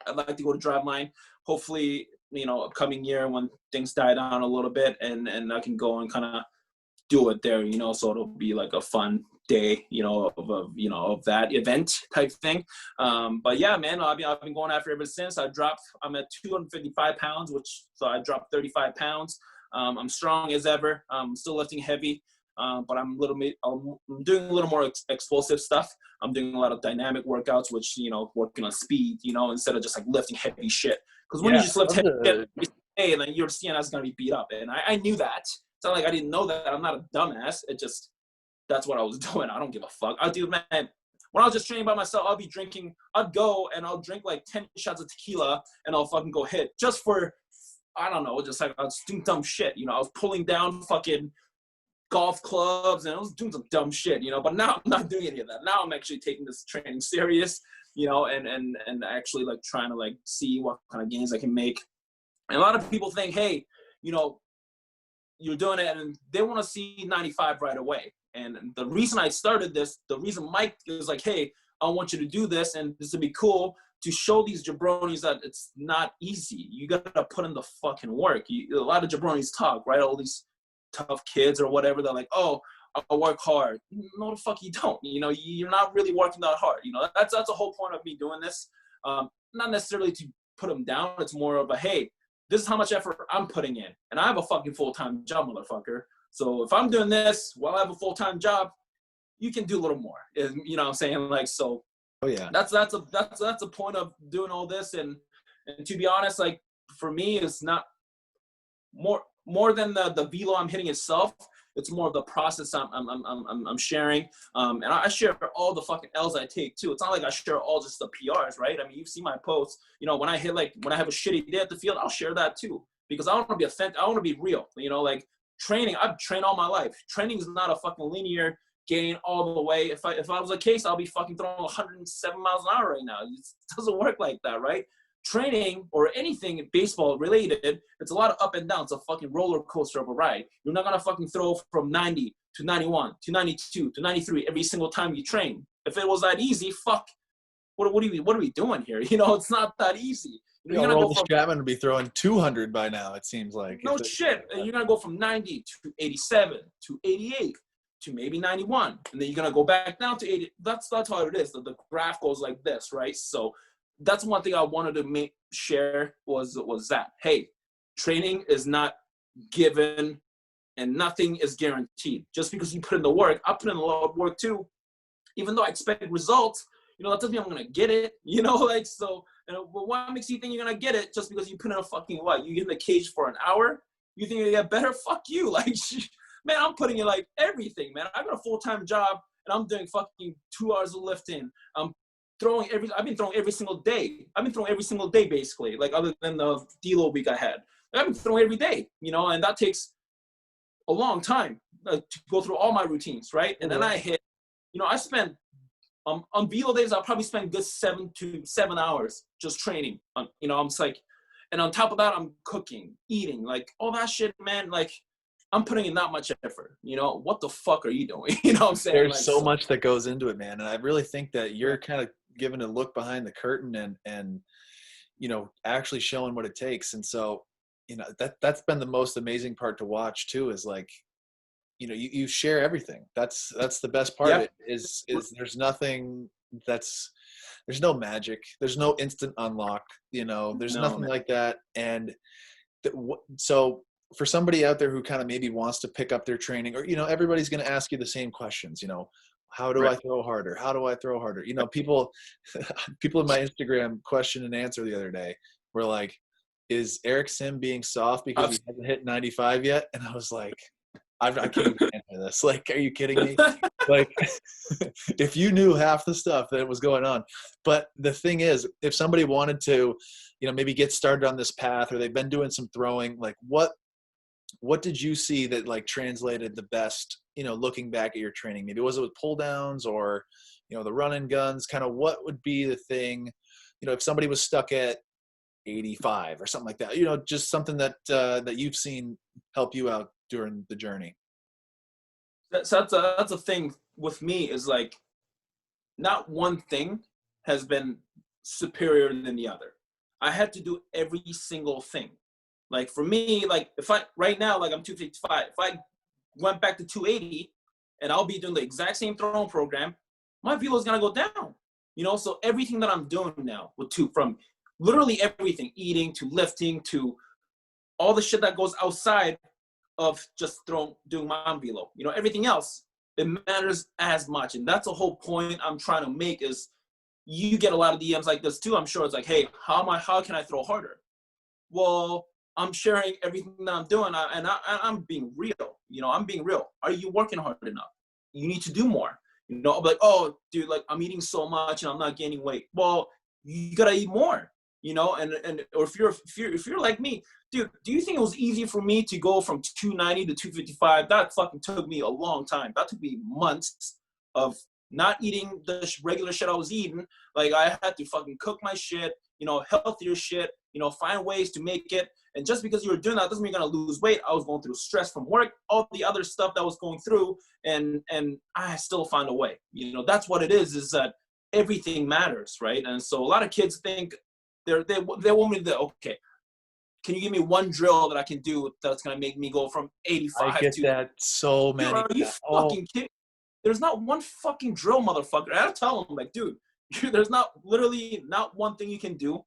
I'd like to go to Driveline. Hopefully, you know, upcoming year when things die down a little bit, and I can go and kind of do it there, you know. So it'll be like a fun day, you know, of that event type thing. But yeah, man, I've been going after it ever since. I'm at 255 pounds, so I dropped 35 pounds. I'm strong as ever. I'm still lifting heavy, but I'm doing a little more explosive stuff. I'm doing a lot of dynamic workouts, which, you know, working on speed, you know, instead of just like lifting heavy shit. Because when you just lift heavy shit every day, then your CNS is going to be beat up. And I knew that. It's not like I didn't know that. I'm not a dumbass. It just, that's what I was doing. I don't give a fuck. Man, when I was just training by myself, I'd go and I'll drink like 10 shots of tequila and I'll fucking go hit just for, I don't know, just like I was doing dumb shit. I was pulling down fucking golf clubs and I was doing some dumb shit, but now I'm not doing any of that. Now I'm actually taking this training serious, and actually like trying to like see what kind of gains I can make. And a lot of people think, hey, you're doing it and they want to see 95 right away. And the reason I started this, the reason Mike is like, hey, I want you to do this and this would be cool to show these jabronis that it's not easy. You got to put in the fucking work. A lot of jabronis talk, right? All these tough kids or whatever, they're like, oh, I work hard. No, the fuck you don't. You're not really working that hard. That's the whole point of me doing this. Not necessarily to put them down. It's more of a, hey, this is how much effort I'm putting in. And I have a fucking full-time job, motherfucker. So if I'm doing this while I have a full-time job, you can do a little more. You know what I'm saying? Like, so Oh yeah. That's a point of doing all this. And to be honest, like for me, it's not more than the velo I'm hitting itself. It's more of the process I'm sharing. And I share all the fucking L's I take too. It's not like I share all just the PRs, right? I mean, you've seen my posts. When I hit, like when I have a shitty day at the field, I'll share that too. Because I want to be authentic. I want to be real. Like training, I've trained all my life. Training is not a fucking linear gain all the way. If I was a case, I'll be fucking throwing 107 miles an hour right now. It doesn't work like that, right? Training or anything baseball related, it's a lot of up and down. It's a fucking roller coaster of a ride. You're not gonna fucking throw from 90 to 91 to 92 to 93 every single time you train. If it was that easy, fuck, what are we doing here? It's not that easy. You're gonna go from Chapman to be throwing 200 by now. It seems like no shit. You're gonna go from 90 to 87 to 88 to maybe 91, and then you're gonna go back down to 80. That's how it is. The graph goes like this, right? So that's one thing I wanted to share was that, hey, training is not given and nothing is guaranteed. Just because you put in the work, I put in a lot of work too. Even though I expect results, that doesn't mean I'm going to get it, like, so, but what makes you think you're going to get it just because you put in a fucking, what, you get in the cage for an hour? You think you're going to get better? Fuck you. Like, man, I'm putting in like everything, man. I've got a full-time job and I'm doing fucking 2 hours of lifting. I've been throwing every single day. I've been throwing every single day, basically, like other than the Velo week I had. I've been throwing every day, and that takes a long time to go through all my routines, right? And then I hit, I spend, on Velo days, I'll probably spend good 7 to 7 hours just training. I'm just like, and on top of that, I'm cooking, eating, like all that shit, man, like I'm putting in that much effort, what the fuck are you doing? What I'm saying? There's like, so much that goes into it, man. And I really think that you're kind of giving a look behind the curtain and actually showing what it takes. And so, that's been the most amazing part to watch too, is like, you share everything. That's the best part. Yep. Is there's nothing there's no magic. There's no instant unlock, there's nothing like that. And so for somebody out there who kind of maybe wants to pick up their training, or, everybody's going to ask you the same questions, how do I throw harder? How do I throw harder? People in my Instagram question and answer the other day were like, is Eric Sim being soft because he hasn't hit 95 yet? And I was like, I can't even answer this. Like, are you kidding me? Like, if you knew half the stuff that was going on. But the thing is, if somebody wanted to, maybe get started on this path, or they've been doing some throwing, like what did you see that like translated the best, looking back at your training? Maybe was it with pull downs or, the run and guns, kind of what would be the thing, if somebody was stuck at 85 or something like that, just something that you've seen help you out during the journey. So that's a thing with me, is like, not one thing has been superior than the other. I had to do every single thing. Like for me, like right now, like I'm 255, if I went back to 280 and I'll be doing the exact same throwing program, my velo is going to go down, so everything that I'm doing now from literally everything, eating to lifting to all the shit that goes outside of just doing my velo, everything else, it matters as much. And that's the whole point I'm trying to make, is you get a lot of DMs like this too. I'm sure it's like, hey, how can I throw harder? Well, I'm sharing everything that I'm doing, I'm being real. You know, I'm being real. Are you working hard enough? You need to do more. You know, I'm like, oh, dude, like I'm eating so much and I'm not gaining weight. Well, you gotta eat more. You know, or if you're like me, dude, do you think it was easy for me to go from 290 to 255? That fucking took me a long time. That took me months of not eating the regular shit I was eating. Like I had to fucking cook my shit, you know, healthier shit, you know, find ways to make it. And just because you were doing that doesn't mean you're gonna lose weight. I was going through stress from work, all the other stuff that I was going through, and I still found a way. You know, that's what it is that everything matters, right? And so a lot of kids think they want me to, okay, can you give me one drill that I can do that's gonna make me go from I 85 get to, that so dude, many. are you Oh, fucking kidding? There's not one fucking drill, motherfucker. I have to tell them, like, dude, there's literally not one thing you can do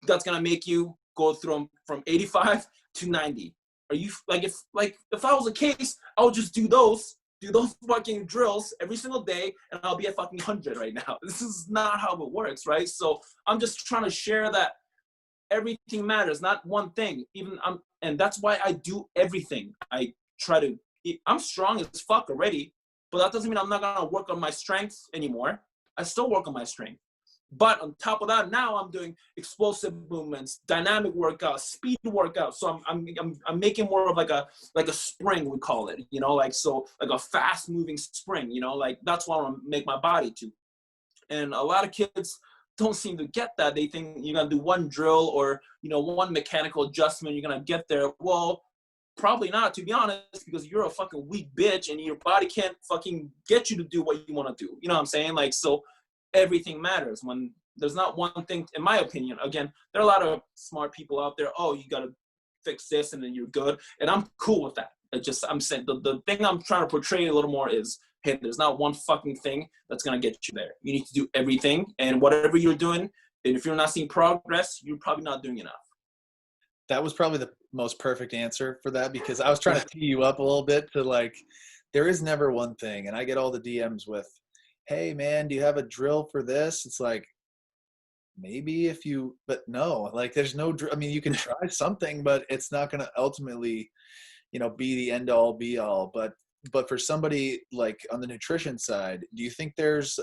that's gonna make you go through from 85 to 90. Are you if I was a case, I would just do those fucking drills every single day, and I'll be at fucking 100 right now. This is not how it works, right? So I'm just trying to share that everything matters, not one thing. And that's why I do everything. I try to. I'm strong as fuck already, but that doesn't mean I'm not gonna work on my strengths anymore. I still work on my strength. But on top of that, now I'm doing explosive movements, dynamic workouts, speed workouts. So I'm making more of like a spring, we call it, you know, like a fast moving spring, you know, like that's what I want to make my body to. And a lot of kids don't seem to get that. They think you're gonna do one drill or, you know, one mechanical adjustment, you're gonna get there. Well, probably not, to be honest, because you're a fucking weak bitch and your body can't fucking get you to do what you want to do. You know what I'm saying? Like, so everything matters. When there's not one thing, in my opinion, again, there are a lot of smart people out there. Oh, you got to fix this and then you're good. And I'm cool with that. I'm saying the thing I'm trying to portray a little more is, hey, there's not one fucking thing that's going to get you there. You need to do everything. And whatever you're doing, and if you're not seeing progress, you're probably not doing enough. that was probably the most perfect answer for that, because I was trying to tee you up a little bit to like, there is never one thing. And I get all the DMs with, hey man, do you have a drill for this? It's like, maybe if you, but no, like there's no, I mean, you can try something, but it's not going to ultimately, you know, be the end all be all. But for somebody like on the nutrition side, do you think there's,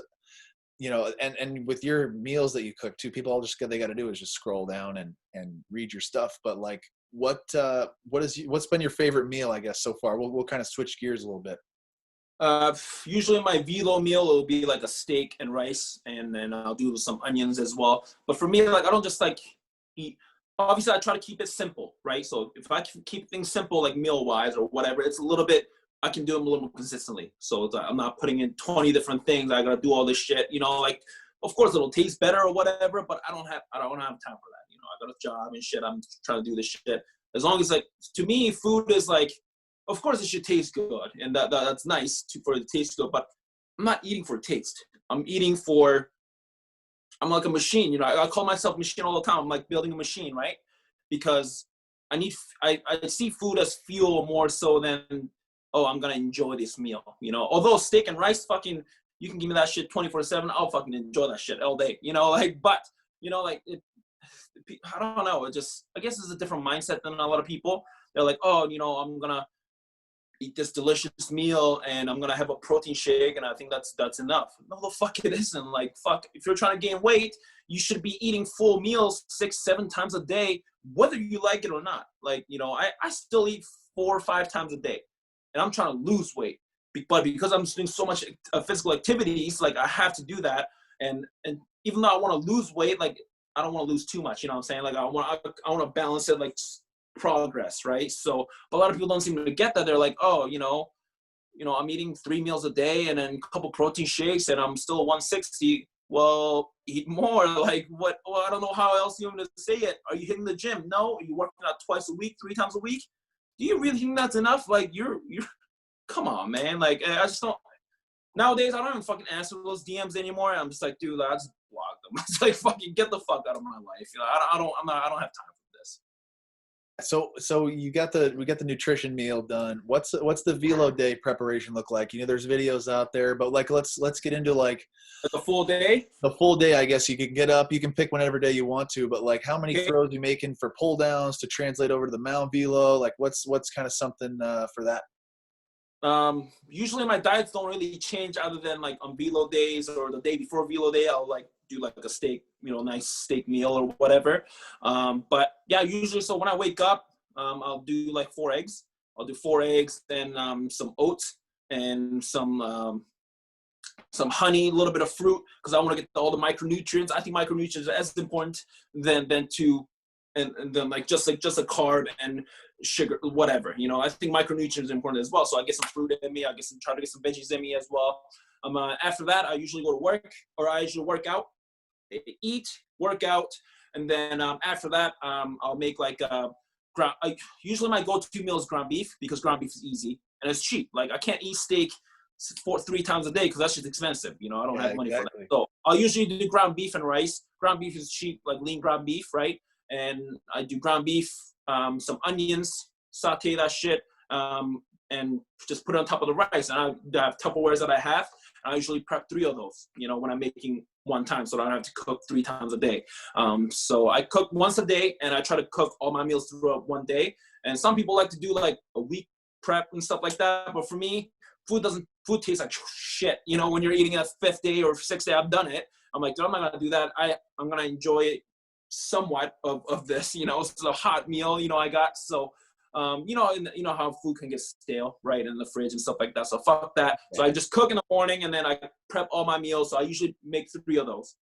you know, and with your meals that you cook too, people all just, they got to do is just scroll down and read your stuff. But like, what's been your favorite meal, I guess, so far? We'll kind of switch gears a little bit. Usually my Velo meal will be like a steak and rice, and then I'll do some onions as well. But for me, like I don't just like eat. Obviously, I try to keep it simple, right? So if I can keep things simple, like meal wise or whatever, it's a little bit. I can do them a little more consistently. So it's like, I'm not putting in 20 different things. I gotta do all this shit, you know. Like, of course, it'll taste better or whatever, but I don't have time for that. You know, I got a job and shit. I'm trying to do this shit. As long as, like, to me, food is like, of course it should taste good, and that's nice for it to taste good, but I'm not eating for taste. I'm like a machine, you know. I call myself a machine all the time. I'm like building a machine, right? Because I see food as fuel more so than, oh, I'm gonna enjoy this meal, you know. Although steak and rice, fucking, you can give me that shit 24/7, I'll fucking enjoy that shit all day, you know. Like, but you know, like I don't know. It just, I guess it's a different mindset than a lot of people. They're like, oh, you know, I'm gonna eat this delicious meal and I'm gonna have a protein shake and I think that's enough. No, the fuck it isn't. Like, fuck, if you're trying to gain weight, you should be eating full meals 6-7 times a day, whether you like it or not. Like, you know, I still eat 4 or 5 times a day and I'm trying to lose weight. But because I'm doing so much physical activities, like I have to do that. And even though I want to lose weight, like I don't want to lose too much, you know what I'm saying? Like I want to balance it, like progress, right? So a lot of people don't seem to get that. They're like, oh, you know, I'm eating 3 meals a day and then a couple protein shakes and I'm still 160. Well, eat more. Like, what? Well, I don't know how else you want to say it. Are you hitting the gym? No. Are you working out twice a week, 3 times a week? Do you really think that's enough? Like, you're come on, man. Like, I just don't. Nowadays, I don't even fucking answer those DMs anymore. I'm just like, dude, I just block them. It's like, fucking get the fuck out of my life. You know, I don't have time for this. So we got the nutrition meal done. What's the Velo Day preparation look like? You know, there's videos out there, but like let's get into like Like a full day. the full day. I guess you can get up, you can pick whatever day you want to, but like how many Okay. throws you making for pull downs to translate over to the Mount Velo? Like what's kind of something for that? Usually my diets don't really change other than like on Velo days or the day before Velo day, I'll like do like a steak, nice steak meal or whatever. But yeah, usually, so when I wake up, I'll do like 4 eggs. I'll do 4 eggs, then some oats and some honey, a little bit of fruit, because I want to get all the micronutrients. I think micronutrients are as important than to and then like just a carb and sugar, whatever. I think micronutrients are important as well. So I get some fruit in me. I try to get some veggies in me as well. After that, I usually go to work, or I usually work out, eat, work out, and then after that, I'll make like usually my go-to meal is ground beef, because ground beef is easy and it's cheap. Like I can't eat steak 3 times a day because that's just expensive. I don't have money for that. So I'll usually do ground beef and rice. Ground beef is cheap, like lean ground beef, right? And I do ground beef, some onions, saute that shit, and just put it on top of the rice. And I have Tupperwares that I have. I usually prep 3 of those, when I'm making one time, so I don't have to cook 3 times a day. So I cook once a day, and I try to cook all my meals throughout one day. And some people like to do like a week prep and stuff like that. But for me, food tastes like shit. When you're eating a 5th day or 6th day, I've done it. I'm like, I'm not gonna do that. I'm gonna enjoy it somewhat of this. It's a hot meal. I got so. How food can get stale, right, in the fridge and stuff like that. So fuck that. So I just cook in the morning, and then I prep all my meals. So I usually make 3 of those.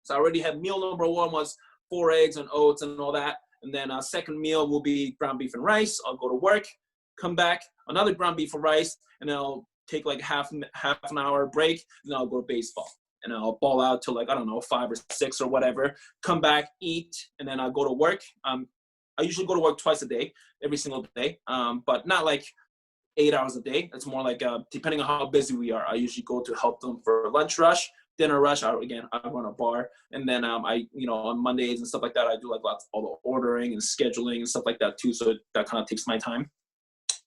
So I already have meal number 1 was 4 eggs and oats and all that. And then second meal will be ground beef and rice. I'll go to work, come back, another ground beef and rice, and then I'll take like half an hour break, and then I'll go to baseball. And I'll ball out till like, I don't know, 5 or 6 or whatever, come back, eat, and then I'll go to work. I usually go to work twice a day, every single day, but not like 8 hours a day. It's more like depending on how busy we are. I usually go to help them for lunch rush, dinner rush. I run a bar, and then on Mondays and stuff like that, I do like all the ordering and scheduling and stuff like that too. So that kind of takes my time.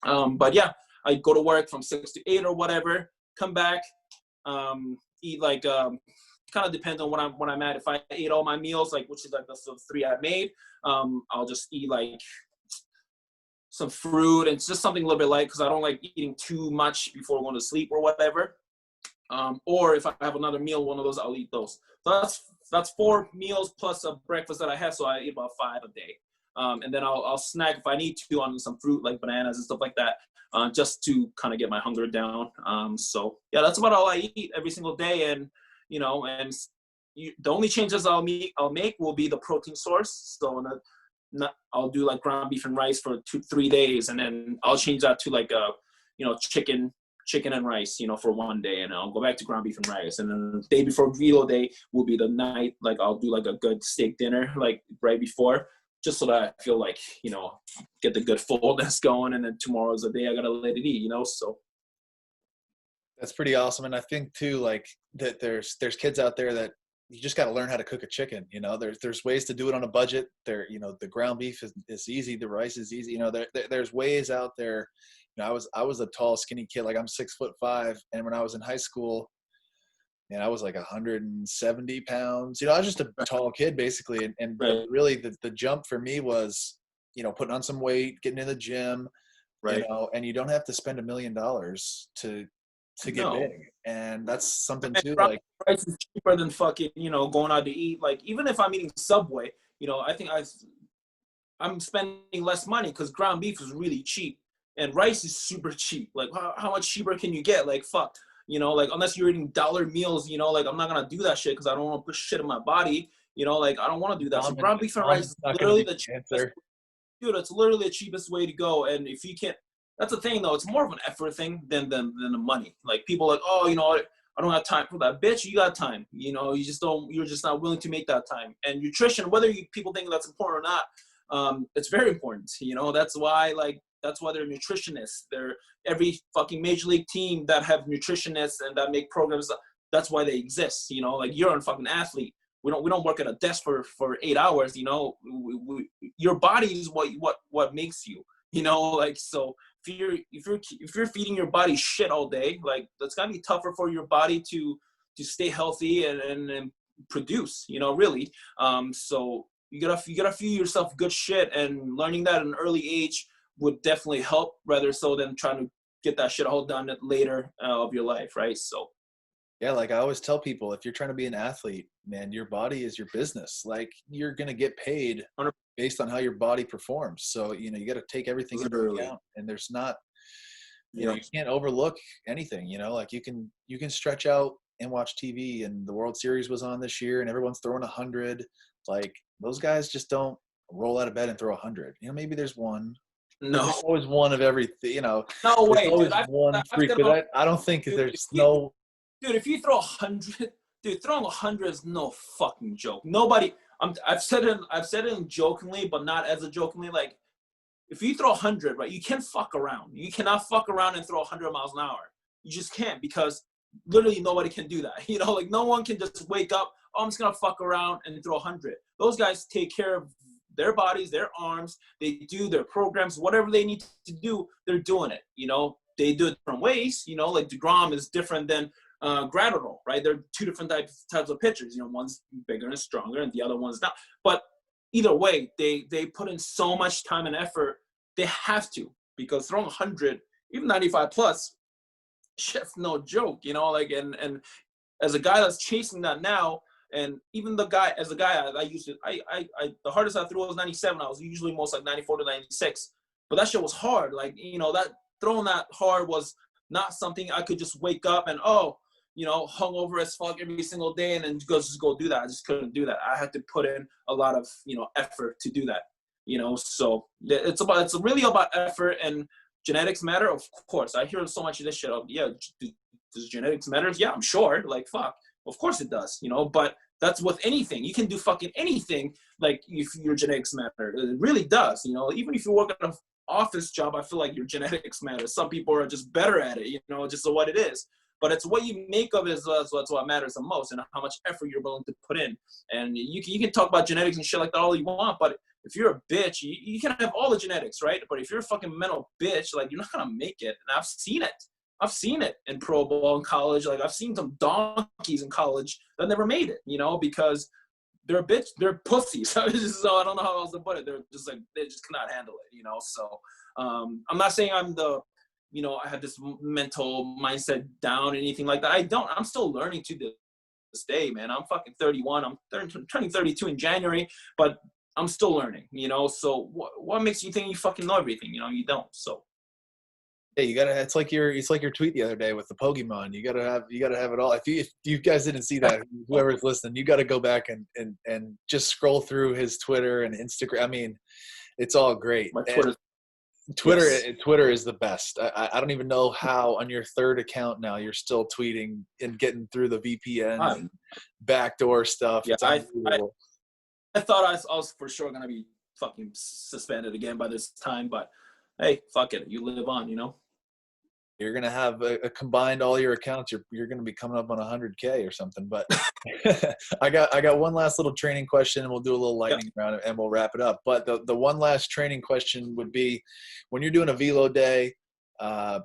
But yeah, I go to work from 6 to 8 or whatever. Come back, eat like. Kind of depends on when I'm at. If I ate all my meals, like which is like the 3 I made, I'll just eat like some fruit and just something a little bit light, because I don't like eating too much before going to sleep or whatever. Or if I have another meal, one of those, I'll eat those. So that's 4 meals plus a breakfast that I have. So I eat about 5 a day. And then I'll snack if I need to on some fruit like bananas and stuff like that, just to kind of get my hunger down. So yeah, that's about all I eat every single day. And the only changes I'll make will be the protein source. So I'll do like ground beef and rice for 2-3 days, and then I'll change that to like chicken and rice, for one day, and I'll go back to ground beef and rice. And then the day before Velo Day will be the night, like I'll do like a good steak dinner like right before, just so that I feel like get the good fullness going. And then tomorrow's the day I gotta let it eat, so. That's pretty awesome. And I think too, like that there's kids out there that you just got to learn how to cook a chicken. There's ways to do it on a budget. The ground beef is easy. The rice is easy. There's ways out there. I was a tall, skinny kid. Like I'm 6'5", and when I was in high school, man, I was like 170 pounds. I was just a tall kid basically. And really the jump for me was, putting on some weight, getting in the gym, right. And you don't have to spend $1 million to get big. And that's something too, like rice is cheaper than fucking going out to eat. Like even if I'm eating Subway, I think I'm spending less money because ground beef is really cheap and rice is super cheap. Like how much cheaper can you get? Like fuck, like unless you're eating dollar meals, like I'm not gonna do that shit because I don't want to put shit in my body. Like I don't want to do that. So ground beef and rice is literally the cheapest. Dude, it's literally the cheapest way to go. And if you can't, that's the thing though. It's more of an effort thing than the money. Like people are like, oh, I don't have time for that. Bitch, you got time. You just don't. You're just not willing to make that time. And nutrition, whether people think that's important or not, it's very important. That's why they're nutritionists. They're every fucking major league team that have nutritionists and that make programs. That's why they exist. Like you're a fucking athlete we don't work at a desk for 8 hours. You know, your body is what makes you. You know, like, so if you're feeding your body shit all day, like, that's gotta be tougher for your body to stay healthy and produce. You know, really. So you gotta feed yourself good shit, and learning that at an early age would definitely help, rather so than trying to get that shit all done later of your life, right? So. Yeah, like I always tell people, if you're trying to be an athlete, man, your body is your business. Like, you're going to get paid based on how your body performs. So, you know, you got to take everything into account, and there's not, you know, you can't overlook anything, you know, like you can stretch out and watch TV, and the World Series was on this year and everyone's throwing 100. Like, those guys just don't roll out of bed and throw 100. You know, maybe there's one. No. There's always one of everything, you know. No way, there's always dude. one freak, but I don't think there's no. Dude, if you throw 100, dude, throwing 100 is no fucking joke. Nobody. I've said it jokingly, but not as a jokingly. Like, if you throw 100, right, you can't fuck around. You cannot fuck around and throw 100 miles an hour. You just can't, because literally nobody can do that. You know, like, no one can just wake up, oh, I'm just gonna fuck around and throw 100. Those guys take care of their bodies, their arms. They do their programs, whatever they need to do. They're doing it. You know, they do it different ways. You know, like DeGrom is different than Gratterall, right? They're two different types of pitchers. You know, one's bigger and stronger, and the other one's not. But either way, they put in so much time and effort. They have to, because throwing 100, even 95 plus, shit's no joke. You know, like, and as a guy that's chasing that now, and even the guy I used to, the hardest I threw was 97. I was usually most like 94 to 96, but that shit was hard. Like, you know, that throwing that hard was not something I could just wake up and, oh, you know, hungover as fuck every single day and then just go do that. I just couldn't do that. I had to put in a lot of, you know, effort to do that, you know. So it's really about effort. And genetics matter, of course. I hear so much of this shit of, yeah, does genetics matter? Yeah, I'm sure. Like, fuck, of course it does, you know. But that's with anything. You can do fucking anything, like, if your genetics matter. It really does, you know. Even if you work at an office job, I feel like your genetics matter. Some people are just better at it, you know, just so what it is. But it's what you make of it is that's what matters the most, and how much effort you're willing to put in. And you can talk about genetics and shit like that all you want, but if you're a bitch, you can have all the genetics, right? But if you're a fucking mental bitch, like, you're not gonna make it. And I've seen it in pro ball in college. Like, I've seen some donkeys in college that never made it, you know, because they're a bitch, they're pussies. So I don't know how else to put it. They're just like, they just cannot handle it, you know. So I'm not saying I'm the, you know, I have this mental mindset down or anything like that. I don't. I'm still learning to this day, man. I'm fucking 31. I'm turning 32 in January, but I'm still learning, you know. So what makes you think you fucking know everything? You know, you don't. So. Yeah, you gotta. It's like your tweet the other day with the Pokemon. You gotta have it all. If you guys didn't see that, whoever's listening, you got to go back and just scroll through his Twitter and Instagram. I mean, it's all great. My Twitter. Yes. Twitter is the best. I don't even know how on your third account now you're still tweeting and getting through the VPN and backdoor stuff. Yeah, I thought I was for sure gonna be fucking suspended again by this time, but hey, fuck it, you live on, you know. You're gonna have a combined all your accounts. You're gonna be coming up on 100K or something. But I got one last little training question, and we'll do a little lightning round, and we'll wrap it up. But the one last training question would be, when you're doing a velo day,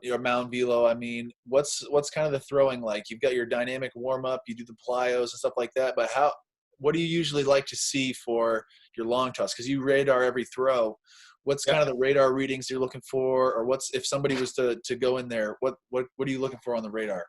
your mound velo, I mean, what's kind of the throwing like? You've got your dynamic warm up, you do the plyos and stuff like that. But what do you usually like to see for your long toss? Because you radar every throw. What's kind of the radar readings you're looking for, or what's, if somebody was to go in there, what are you looking for on the radar?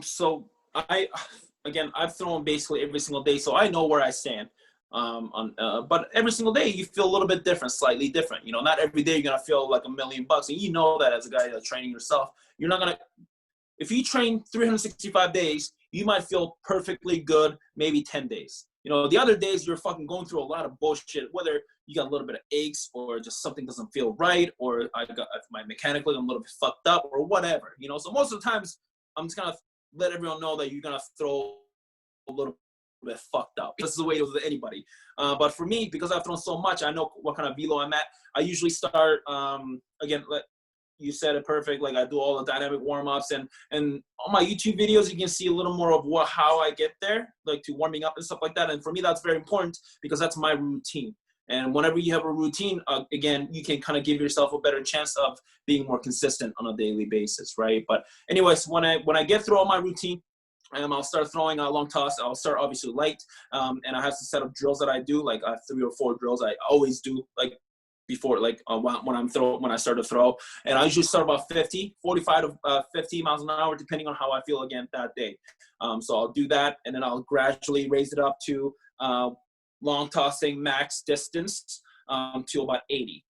So I've thrown basically every single day, so I know where I stand. But every single day you feel a little bit different, slightly different. You know, not every day you're gonna feel like $1,000,000, and you know that as a guy that's training yourself. You're not gonna. If you train 365 days, you might feel perfectly good maybe 10 days. You know, the other days you're fucking going through a lot of bullshit, whether you got a little bit of aches or just something doesn't feel right, or my mechanically I'm a little bit fucked up or whatever, you know. So most of the times I'm just gonna let everyone know that you're gonna throw a little bit fucked up. This is the way it is with anybody. But for me, because I've thrown so much, I know what kind of velo I'm at. I usually start, you said it perfect. Like I do all the dynamic warm-ups, and on my YouTube videos, you can see a little more of how I get there, like to warming up and stuff like that. And for me, that's very important because that's my routine. And whenever you have a routine, again, you can kind of give yourself a better chance of being more consistent on a daily basis, right? But anyways, when I get through all my routine, I'll start throwing a long toss. I'll start obviously light, and I have some set of drills that I do. Like I have 3 or 4 drills I always do, like before, like when I start to throw. And I usually start about 45 to 50 miles an hour, depending on how I feel again that day. So I'll do that, and then I'll gradually raise it up to long tossing max distance to about 80.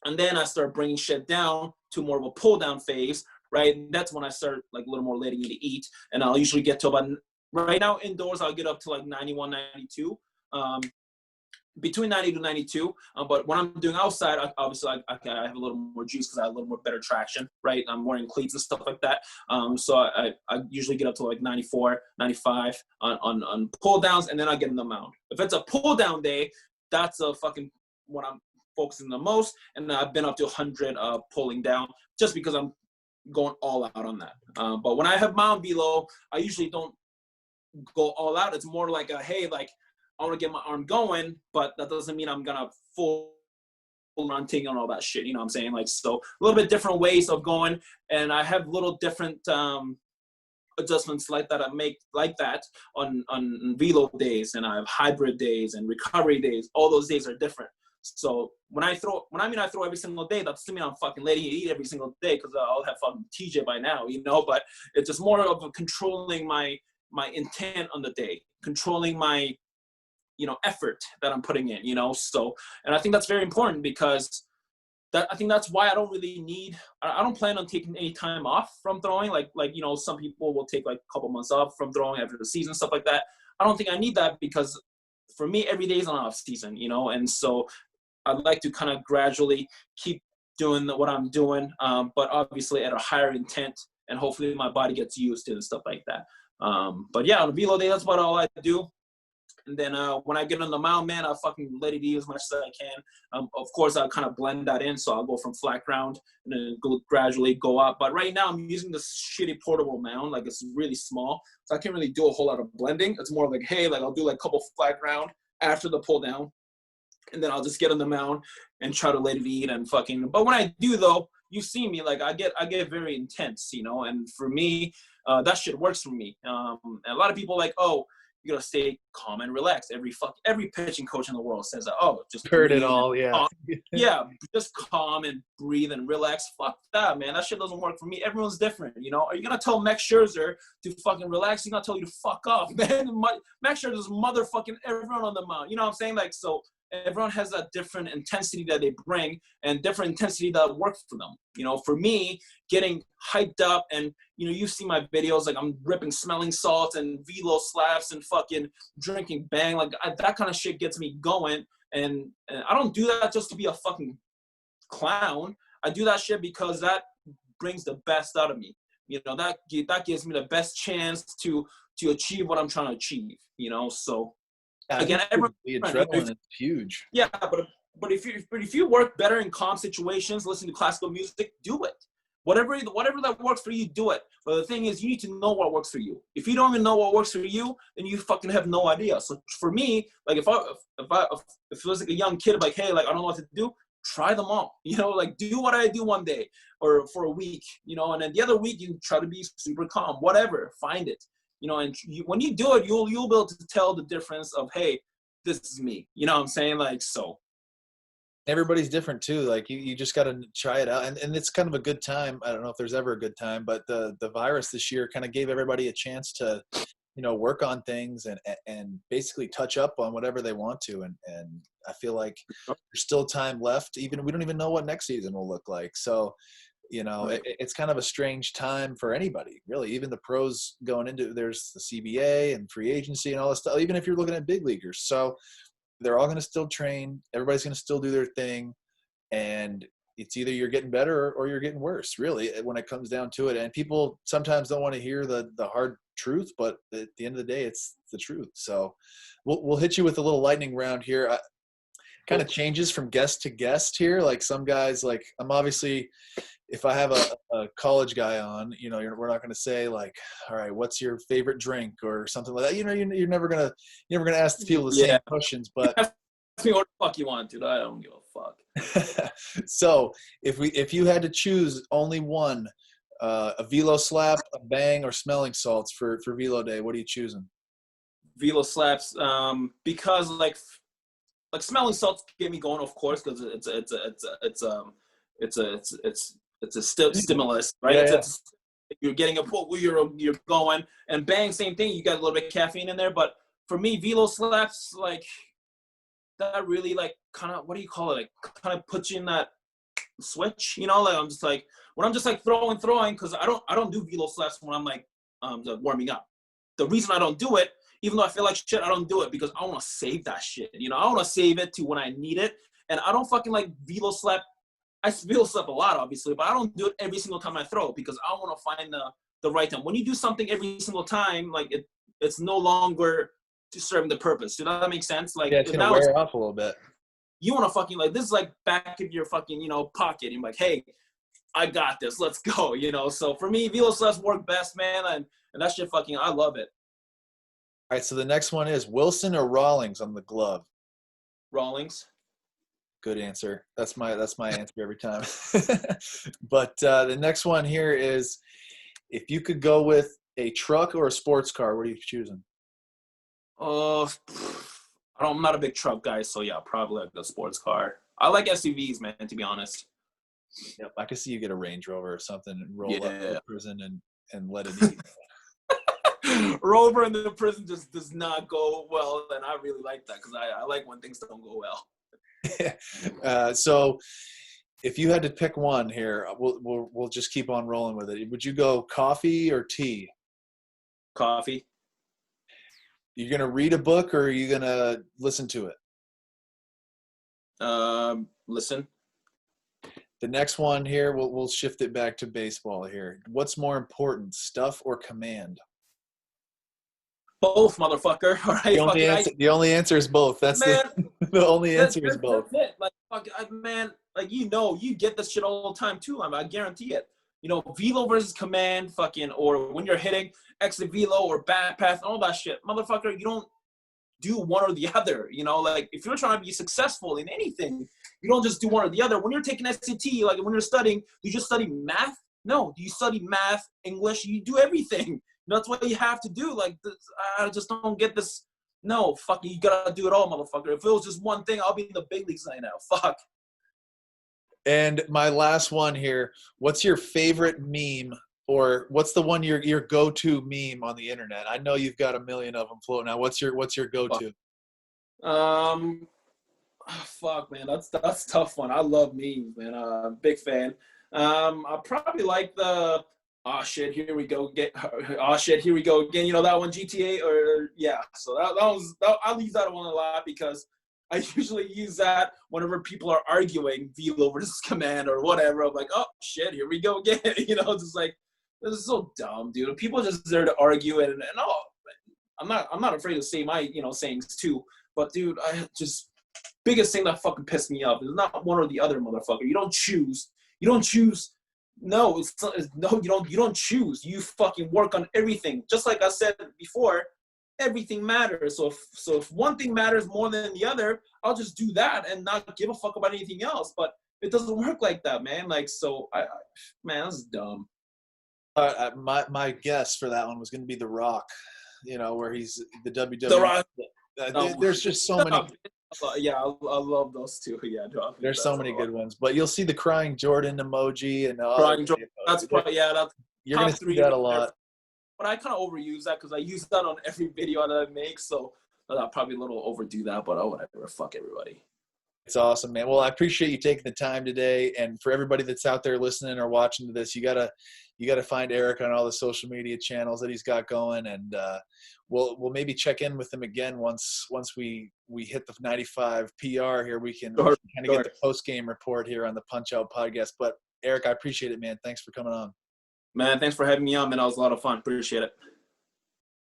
And then I start bringing shit down to more of a pull down phase, right? And that's when I start like a little more letting it eat. And I'll usually get to about, right now indoors, I'll get up to like 91, 92, between 90 to 92. But when I'm doing outside, obviously I have a little more juice because I have a little more better traction, right? I'm wearing cleats and stuff like that. So I usually get up to like 94, 95 on pull downs, and then I get in the mound. If it's a pull down day, that's a fucking what I'm focusing the most. And I've been up to 100 pulling down just because I'm going all out on that. But when I have mound velo, I usually don't go all out. It's more like hey, like I want to get my arm going, but that doesn't mean I'm gonna full run ting on all that shit. You know what I'm saying? Like, so a little bit different ways of going, and I have little different adjustments like that I make like that on velo days, and I have hybrid days and recovery days. All those days are different. So when I throw every single day, that doesn't mean I'm fucking letting you eat every single day because I'll have fucking TJ by now, you know. But it's just more of a controlling my intent on the day, controlling my effort that I'm putting in, So, and I think that's very important because I think that's why I don't plan on taking any time off from throwing. Like, some people will take like a couple months off from throwing after the season, stuff like that. I don't think I need that because for me, every day is an off season, and so I'd like to kind of gradually keep doing what I'm doing, but obviously at a higher intent, and hopefully my body gets used to it and stuff like that. But yeah, on a velo day, that's about all I do. And then when I get on the mound, man, I fucking let it eat as much as I can. Of course, I'll kind of blend that in. So I'll go from flat ground and then gradually go up. But right now I'm using this shitty portable mound. Like it's really small. So I can't really do a whole lot of blending. It's more like, hey, like I'll do like a couple flat ground after the pull down. And then I'll just get on the mound and try to let it eat and fucking. But when I do though, you see me, like I get very intense, and for me, that shit works for me. And a lot of people like, oh, you gotta stay calm and relaxed. Every pitching coach in the world says that. Oh, just heard it all, yeah. Yeah, just calm and breathe and relax. Fuck that, man. That shit doesn't work for me. Everyone's different, Are you gonna tell Max Scherzer to fucking relax? He's gonna tell you to fuck off, man. Max Scherzer's motherfucking everyone on the mound. You know what I'm saying? Like, so everyone has that different intensity that they bring and different intensity that works for them. For me, getting hyped up and, you see my videos, like I'm ripping smelling salts and velo slaps and fucking drinking bang. Like that kind of shit gets me going. And I don't do that just to be a fucking clown. I do that shit because that brings the best out of me. That gives me the best chance to achieve what I'm trying to achieve, so. Again, the adrenaline is huge. Yeah, but if you work better in calm situations, listen to classical music, do it. Whatever that works for you, do it. But the thing is, you need to know what works for you. If you don't even know what works for you, then you fucking have no idea. So for me, like if it was like a young kid, like, hey, like I don't know what to do, try them all. Like do what I do one day or for a week, and then the other week you try to be super calm. Whatever, find it. And when you do it, you'll be able to tell the difference of, hey, this is me. You know what I'm saying? Like, so. Everybody's different too. Like you just got to try it out. And it's kind of a good time. I don't know if there's ever a good time, but the virus this year kind of gave everybody a chance to, work on things and basically touch up on whatever they want to. And I feel like there's still time left. We don't even know what next season will look like. So, it's kind of a strange time for anybody, really. Even the pros going into, there's the CBA and free agency and all this stuff, even if you're looking at big leaguers. So they're all going to still train. Everybody's going to still do their thing. And it's either you're getting better or you're getting worse, really, when it comes down to it. And people sometimes don't want to hear the hard truth, but at the end of the day, it's the truth. So we'll hit you with a little lightning round here. kind of changes from guest to guest here. Like some guys, like I'm obviously, if I have a college guy on, you know, we're not going to say like, all right, what's your favorite drink or something like that. You know, you're never gonna ask the people the same questions. But ask me what the fuck you want, dude. I don't give a fuck. So if you had to choose only one, a Velo slap, a bang, or smelling salts for Velo Day, what are you choosing? Velo slaps, because like smelling salts get me going, of course, because it's a stimulus, right? Yeah. You're getting a pull, you're going, and bang, same thing. You got a little bit of caffeine in there, but for me, Velo slaps, like that really like kind of, what do you call it? Like kind of puts you in that switch, you know? Like I'm just like when I'm just like throwing, because I don't do Velo slaps when I'm like warming up. The reason I don't do it, even though I feel like shit, I don't do it because I want to save that shit. You know, I want to save it to when I need it. And I don't fucking like Velo slap. I Velo slap a lot, obviously, but I don't do it every single time I throw because I want to find the right time. When you do something every single time, like it's no longer serving the purpose. Does that make sense? Like, yeah, it's gonna wear off a little bit. You want to fucking like, this is like back of your fucking, you know, pocket. You're like, hey, I got this. Let's go. You know. So for me, Velo slaps work best, man, and that shit fucking, I love it. All right, so the next one is Wilson or Rawlings on the glove. Rawlings. Good answer. That's my answer every time. But the next one here is, if you could go with a truck or a sports car, what are you choosing? I'm not a big truck guy, so yeah, probably like the sports car. I like SUVs, man, to be honest. Yep, I could see you get a Range Rover or something and roll up to the prison and let it eat. Rover in the prison just does not go well, and I really like that because I like when things don't go well. So if you had to pick one here, we'll just keep on rolling with it. Would you go coffee or tea? Coffee. You're gonna read a book or are you gonna listen to it? Listen. The next one here, we'll shift it back to baseball here. What's more important, stuff or command? Both, motherfucker. All right. The only answer is both. That's man, the only answer is both. That's it. Like, fuck, man, like, you know, you get this shit all the time too. I guarantee it. You know, velo versus command, fucking, or when you're hitting exit velo or bat path, all that shit, motherfucker. You don't do one or the other. You know, like if you're trying to be successful in anything, you don't just do one or the other. When you're taking SAT, like when you're studying, you just study math? No, you study math, English, you do everything. That's what you have to do. Like, I just don't get this. No, fuck, you gotta do it all, motherfucker. If it was just one thing, I'll be in the big leagues right now. Fuck. And my last one here, what's your favorite meme, or what's the one your go-to meme on the internet? I know you've got a million of them floating out. What's your go-to? Fuck, man, that's a tough one. I love memes, man. Big fan. I probably like the oh shit, here we go again. You know that one, GTA, or yeah. So I'll use that one a lot because I usually use that whenever people are arguing Velo versus command or whatever. I'm like, oh shit, here we go again. You know, just like, this is so dumb, dude. People are just there to argue and oh, I'm not afraid to say my, you know, sayings too. But dude, I just, biggest thing that fucking pissed me off is not one or the other, motherfucker. You don't choose. No, you don't choose. You fucking work on everything. Just like I said before, everything matters. So if one thing matters more than the other, I'll just do that and not give a fuck about anything else. But it doesn't work like that, man. Like, so man, this is dumb. My guess for that one was going to be The Rock. You know, where he's the WWE. The Rock. There's just so many. Yeah, I love those two. Yeah, there's so many good ones. But you'll see the crying Jordan emoji and crying Jordan. That's probably, yeah. That's you're gonna see that a lot. But I kind of overuse that because I use that on every video that I make. So I'll probably a little overdo that. But whatever. Fuck everybody. It's awesome, man. Well, I appreciate you taking the time today. And for everybody that's out there listening or watching to this, you gotta find Eric on all the social media channels that he's got going, and we'll maybe check in with him again once we hit the 95 PR here. We can kind of get the post game report here on the Punch Out podcast. But Eric, I appreciate it, man. Thanks for coming on. Man, thanks for having me on, man. That was a lot of fun. Appreciate it.